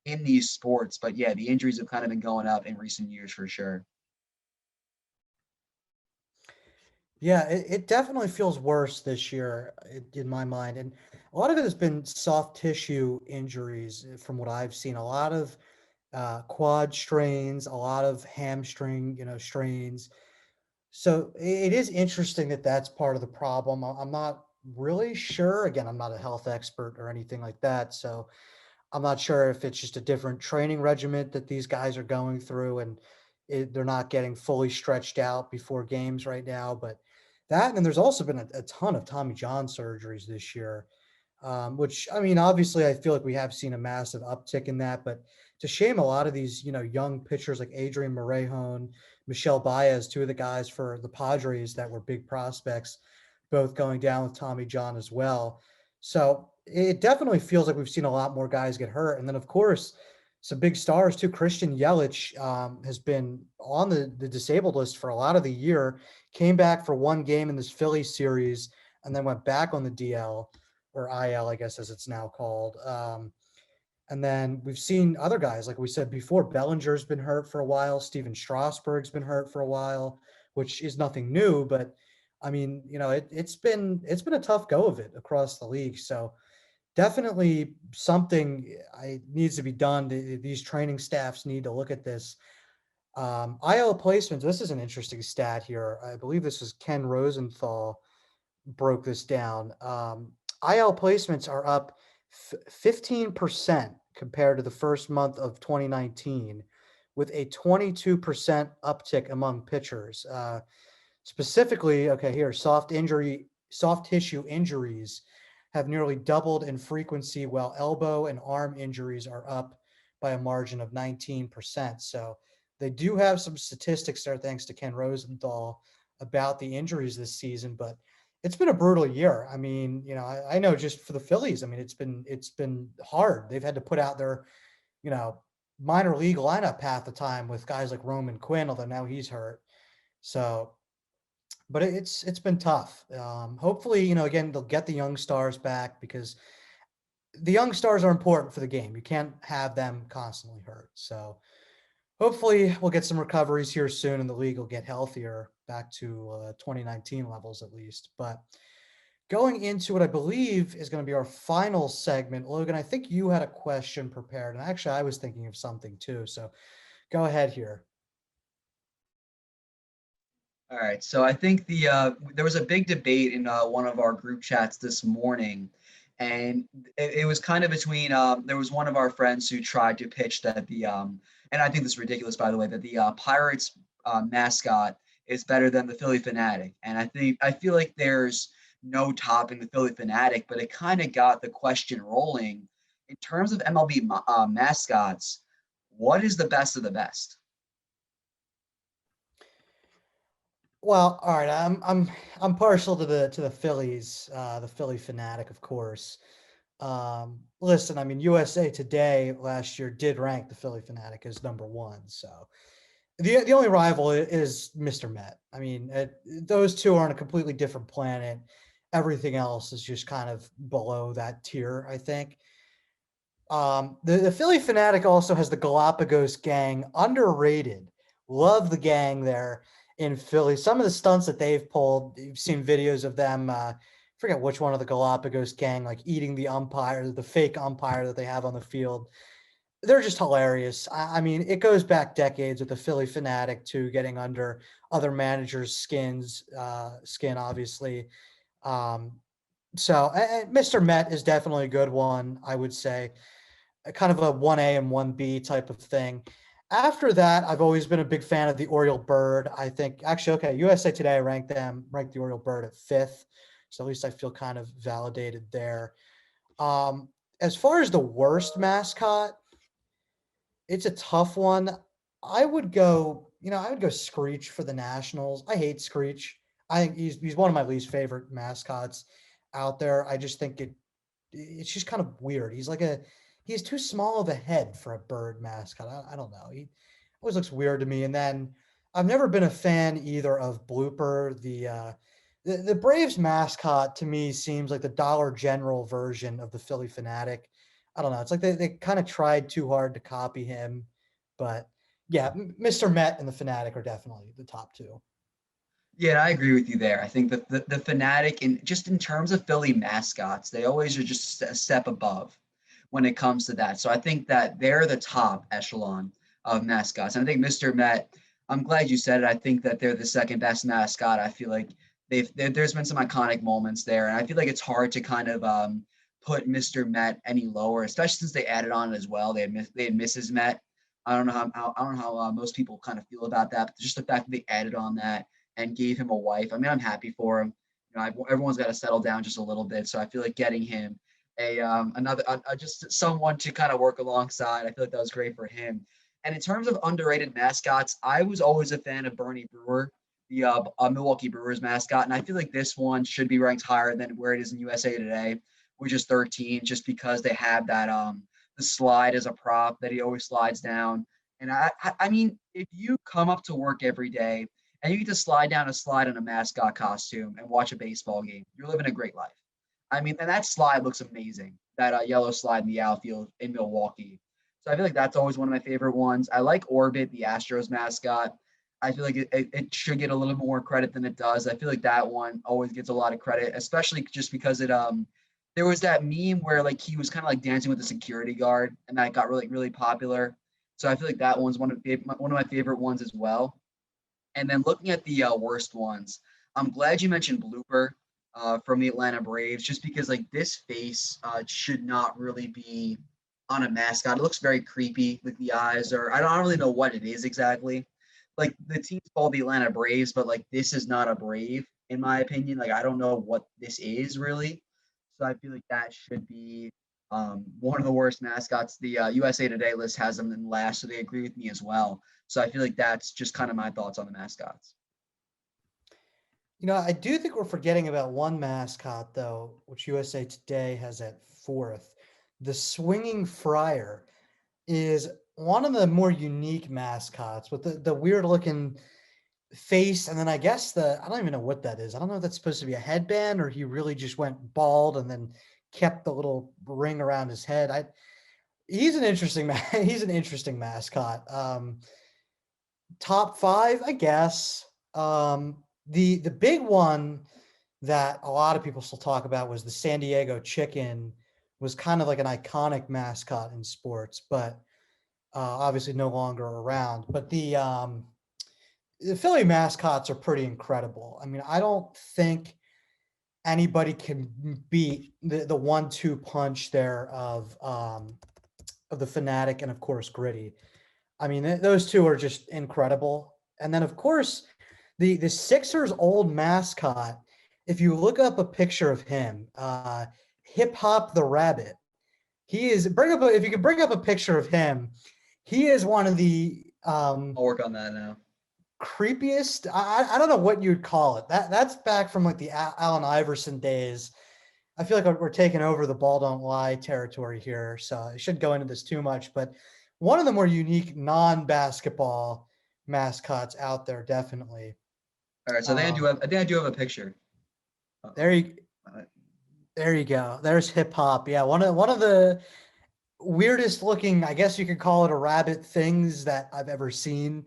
in these sports. But yeah, the injuries have kind of been going up in recent years for sure. Yeah, it definitely feels worse this year in my mind. And a lot of it has been soft tissue injuries from what I've seen. A lot of quad strains, a lot of hamstring, strains. So it is interesting that that's part of the problem. I'm not really sure. Again, I'm not a health expert or anything like that. So I'm not sure if it's just a different training regimen that these guys are going through and they're not getting fully stretched out before games right now. But that, and there's also been a ton of Tommy John surgeries this year, which I mean, obviously, I feel like we have seen a massive uptick in that. But to shame a lot of these, young pitchers like Adrian Morejon, Michelle Baez, two of the guys for the Padres that were big prospects, both going down with Tommy John as well. So it definitely feels like we've seen a lot more guys get hurt. And then, of course, some big stars too. Christian Yelich has been on the disabled list for a lot of the year, came back for one game in this Philly series, and then went back on the DL or IL, I guess, as it's now called. And then we've seen other guys, like we said before, Bellinger's been hurt for a while. Steven Strasburg's been hurt for a while which is nothing new, but I mean, it's been a tough go of it across the league. So definitely something needs to be done. These training staffs need to look at this. IL placements. This is an interesting stat here. I believe this is Ken Rosenthal broke this down. IL placements are up 15% compared to the first month of 2019, with a 22% uptick among pitchers. Specifically, okay, here, soft tissue injuries have nearly doubled in frequency, while elbow and arm injuries are up by a margin of 19%. So they do have some statistics there, thanks to Ken Rosenthal, about the injuries this season, but it's been a brutal year. I mean, I know just for the Phillies, I mean, it's been hard. They've had to put out their, you know, minor league lineup half the time with guys like Roman Quinn, although now he's hurt. So but it's been tough. Hopefully, again, they'll get the young stars back because the young stars are important for the game. You can't have them constantly hurt. So hopefully, we'll get some recoveries here soon, and the league will get healthier back to 2019 levels at least. But going into what I believe is going to be our final segment, Logan, I think you had a question prepared, and actually, I was thinking of something too. So go ahead here. All right, so I think there was a big debate in one of our group chats this morning, and it was kind of between there was one of our friends who tried to pitch that and I think this is ridiculous, by the way, that the Pirates mascot is better than the Philly Fanatic, and I feel like there's no topping the Philly Fanatic, but it kind of got the question rolling in terms of MLB mascots. What is the best of the best? Well, all right. I'm partial to the Phillies, the Philly fanatic, of course. Listen, I mean, USA Today last year did rank the Philly fanatic as number one. So the only rival is Mr. Met. I mean, those two are on a completely different planet. Everything else is just kind of below that tier, I think. The Philly fanatic also has the Galapagos gang, underrated. Love the gang there in Philly. Some of the stunts that they've pulled, you've seen videos of them. Forget which one of the Galapagos gang, like eating the umpire, the fake umpire that they have on the field. They're just hilarious. I mean, it goes back decades with the Philly fanatic to getting under other managers' skin, obviously. Um, Mr. Met is definitely a good one, I would say, a kind of a 1A and 1B type of thing. After that, I've always been a big fan of the Oriole Bird. I think actually, okay, USA Today ranked the Oriole Bird at fifth. So at least I feel kind of validated there. Um, as far as the worst mascot, it's a tough one. I would go Screech for the Nationals. I hate Screech. I think he's one of my least favorite mascots out there. I just think it's just kind of weird. He's too small of a head for a bird mascot. I don't know. He always looks weird to me. And then I've never been a fan either of Blooper. The Braves mascot to me seems like the Dollar General version of the Philly Fanatic. I don't know. It's like they kind of tried too hard to copy him, but yeah, Mr. Met and the Fanatic are definitely the top two. Yeah, I agree with you there. I think that the Fanatic, in just in terms of Philly mascots, they always are just a step above when it comes to that. So I think that they're the top echelon of mascots. And I think Mr. Met, I'm glad you said it. I think that they're the second best mascot. I feel like there's been some iconic moments there, and I feel like it's hard to kind of put Mr. Met any lower, especially since they added on as well. They had Mrs. Met. I don't know I don't know how most people kind of feel about that, but just the fact that they added on that and gave him a wife. I mean, I'm happy for him. Everyone's got to settle down just a little bit. So I feel like getting him just someone to kind of work alongside. I feel like that was great for him. And in terms of underrated mascots, I was always a fan of Bernie Brewer, the Milwaukee Brewers mascot, and I feel like this one should be ranked higher than where it is in USA Today, which is 13, just because they have that the slide as a prop that he always slides down. And I mean, if you come up to work every day and you get to slide down a slide in a mascot costume and watch a baseball game, you're living a great life. I mean, and that slide looks amazing. That yellow slide in the outfield in Milwaukee. So I feel like that's always one of my favorite ones. I like Orbit, the Astros mascot. I feel like it should get a little more credit than it does. I feel like that one always gets a lot of credit, especially just because it there was that meme where like he was kind of like dancing with the security guard, and that got really popular. So I feel like that one's one of my favorite ones as well. And then looking at the worst ones, I'm glad you mentioned Blooper from the Atlanta Braves, just because like this face should not really be on a mascot. It looks very creepy. Like the eyes are, I don't really know what it is exactly. Like the team's called the Atlanta Braves, but like this is not a Brave in my opinion. Like I don't know what this is really. So I feel like that should be one of the worst mascots. The USA Today list has them in last, so they agree with me as well. So I feel like that's just kind of my thoughts on the mascots. I do think we're forgetting about one mascot, though, which USA Today has at fourth. The swinging friar is one of the more unique mascots with the weird looking face. And then I guess I don't even know what that is. I don't know if that's supposed to be a headband or he really just went bald and then kept the little ring around his head. He's an interesting he's an interesting mascot. Top five, I guess. The big one that a lot of people still talk about was the San Diego Chicken, was kind of like an iconic mascot in sports, but obviously no longer around. But the Philly mascots are pretty incredible. I mean, I don't think anybody can beat the 1-2 punch there of the Fanatic and of course Gritty. I mean, those two are just incredible. And then of course the Sixers old mascot, if you look up a picture of him, Hip Hop the Rabbit, he is if you could bring up a picture of him, he is one of the I'll work on that now. creepiest. I don't know what you'd call it. That's back from like the Allen Iverson days. I feel like we're taking over the ball don't lie territory here, so I shouldn't go into this too much. But one of the more unique non-basketball mascots out there, definitely. All right, so Um, I think I do have a picture. there Uh-oh. you Uh, there you go. There's hip hop. Yeah, one of the weirdest looking, I guess you could call it a rabbit, things that I've ever seen.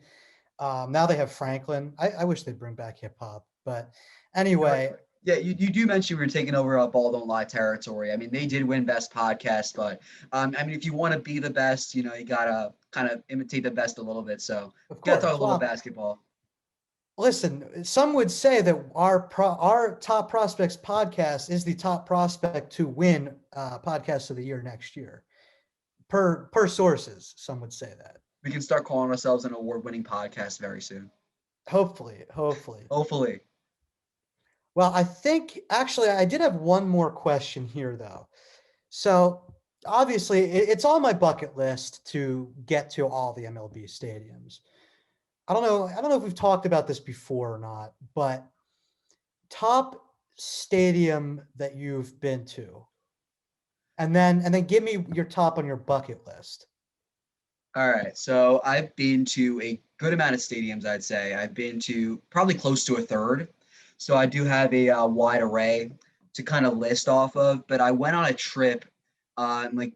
Now they have Franklin. I wish they'd bring back hip hop, but you know what? anyway, Yeah, you do mention we were taking over Ball Don't Lie territory. I mean, they did win Best Podcast, but I mean, if you want to be the best, you know, you gotta kind of imitate the best a little bit. So of gotta talk a course. little Well, basketball. listen, some would say that our top prospects podcast is the top prospect to win podcast of the year next year. Per sources, some would say that. We can start calling ourselves an award-winning podcast very soon. Hopefully. Hopefully. Well, I think actually I did have one more question here though. So obviously it's on my bucket list to get to all the MLB stadiums. I don't know if we've talked about this before or not, but top stadium that you've been to, and then give me your top on your bucket list. All right. So I've been to a good amount of stadiums, I'd say. I've been to probably close to a third. So I do have a wide array to kind of list off of. But I went on a trip in like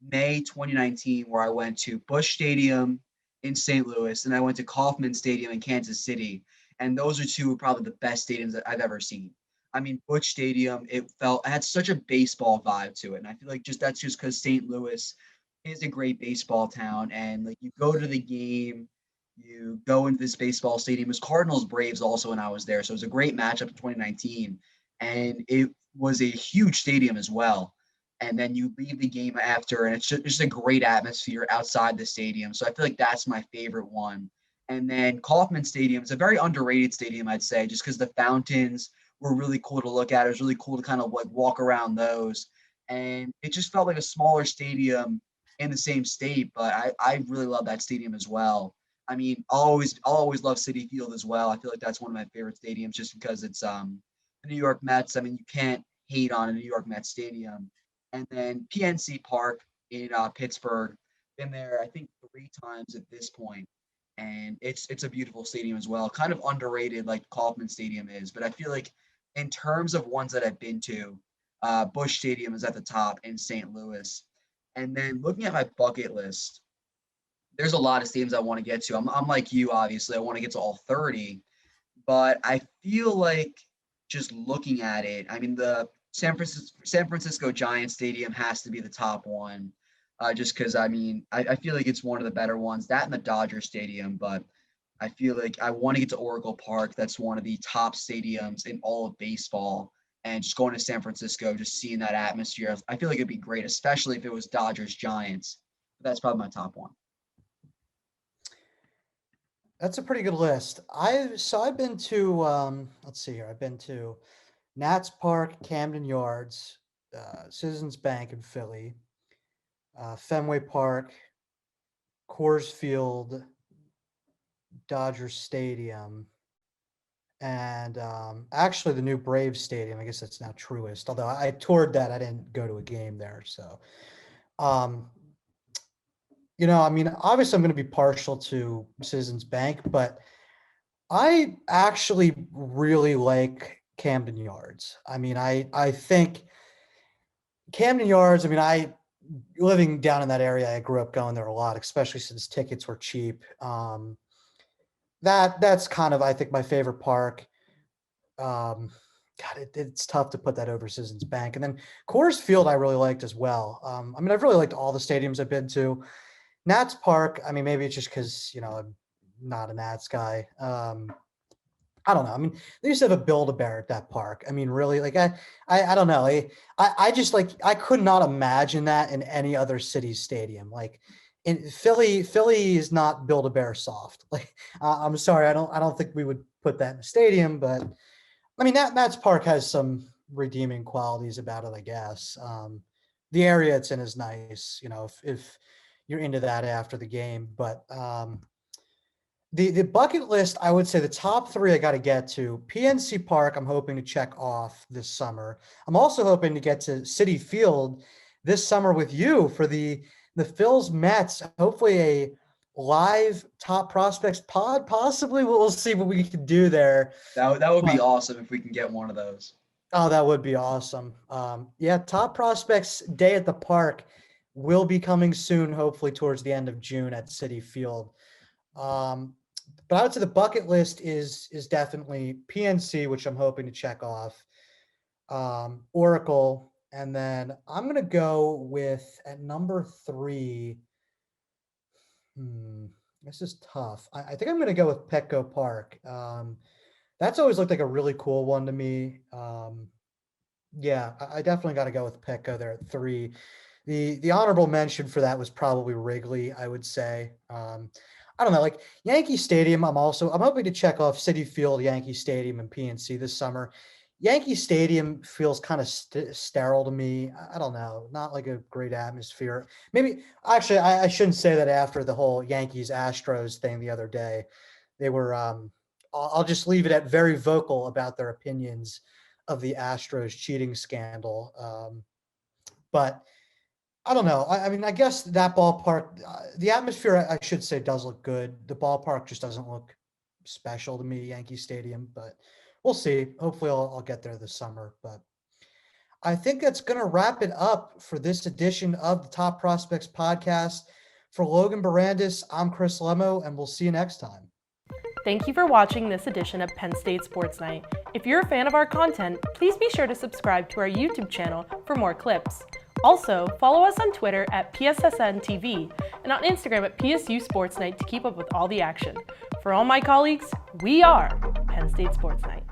May 2019 where I went to Busch Stadium in St. Louis and I went to Kauffman Stadium in Kansas City. And those are two of probably the best stadiums that I've ever seen. I mean, Busch Stadium, it had such a baseball vibe to it. And I feel like that's just because St. Louis is a great baseball town, and like you go to the game, you go into this baseball stadium. It was Cardinals Braves also when I was there, so it was a great matchup in 2019, and it was a huge stadium as well. And then you leave the game after, and it's just a great atmosphere outside the stadium. So I feel like that's my favorite one. And then Kauffman Stadium is a very underrated stadium, I'd say, just because the fountains were really cool to look at. It was really cool to kind of like walk around those. And it just felt like a smaller stadium in the same state, but I really love that stadium as well. I mean, I'll always love Citi Field as well. I feel like that's one of my favorite stadiums just because it's the New York Mets. I mean, you can't hate on a New York Mets stadium. And then PNC Park in Pittsburgh, been there I think 3 times at this point, and it's a beautiful stadium as well. Kind of underrated like Kauffman Stadium is, but I feel like in terms of ones that I've been to, Busch Stadium is at the top in St. Louis. And then looking at my bucket list, there's a lot of stadiums I want to get to. I'm like you, obviously. I want to get to all 30, but I feel like just looking at it, I mean, the San Francisco Giants Stadium has to be the top one, just because I mean, I feel like it's one of the better ones. That and the Dodger Stadium, but I feel like I want to get to Oracle Park. That's one of the top stadiums in all of baseball. And just going to San Francisco, just seeing that atmosphere, I feel like it'd be great, especially if it was Dodgers Giants. That's probably my top one. That's a pretty good list. I've been to let's see here. I've been to Nats Park, Camden Yards, Citizens Bank in Philly, Fenway Park, Coors Field, Dodger Stadium, and actually the new Braves Stadium. I guess that's now Truist. Although I toured that, I didn't go to a game there. So, um, I mean, obviously I'm going to be partial to Citizens Bank, but I actually really like Camden Yards. I mean, I think Camden Yards. I mean, I living down in that area, I grew up going there a lot, especially since tickets were cheap. That's kind of, I think, my favorite park. Um, God, it's tough to put that over Citizens Bank. And then Coors Field, I really liked as well. I mean, I've really liked all the stadiums I've been to. Nats Park, I mean, maybe it's just because, I'm not a Nats guy. I don't know. I mean, they used to have a Build-A-Bear at that park. I mean, really, like I don't know. I just like I could not imagine that in any other city's stadium. Like in Philly is not Build-A-Bear soft. Like I'm sorry, I don't think we would put that in a stadium, but I mean Nats Park has some redeeming qualities about it, I guess. The area it's in is nice, if you're into that after the game, but the bucket list, I would say the top three I got to get to. PNC Park, I'm hoping to check off this summer. I'm also hoping to get to Citi Field this summer with you for the Phil's Mets. Hopefully a live top prospects pod. Possibly we'll see what we can do there. That would be But awesome if we can get one of those. oh, that would be awesome. Yeah, top prospects day at the park will be coming soon. Hopefully towards the end of June at Citi Field. Um, but I would say the bucket list is definitely PNC, which I'm hoping to check off. Oracle, and then I'm gonna go with at number three. This is tough. I think I'm gonna go with Petco Park. That's always looked like a really cool one to me. Yeah, I definitely got to go with Petco there at three. The honorable mention for that was probably Wrigley, I would say. I don't know, like Yankee Stadium. I'm hoping to check off Citi Field, Yankee Stadium, and PNC this summer. Yankee Stadium feels kind of sterile to me. I don't know, not like a great atmosphere. Maybe actually, I shouldn't say that after the whole Yankees Astros thing the other day. They were. I'll just leave it at very vocal about their opinions of the Astros cheating scandal. But I don't know. I mean, I guess that ballpark, the atmosphere, I should say, does look good. The ballpark just doesn't look special to me, Yankee Stadium, but we'll see. Hopefully, I'll get there this summer. But I think that's going to wrap it up for this edition of the Top Prospects podcast. For Logan Bourandas, I'm Chris Lemmo, and we'll see you next time. Thank you for watching this edition of Penn State Sports Night. If you're a fan of our content, please be sure to subscribe to our YouTube channel for more clips. Also, follow us on Twitter at PSSN TV and on Instagram at PSU Sports Night to keep up with all the action. For all my colleagues, we are Penn State Sports Night.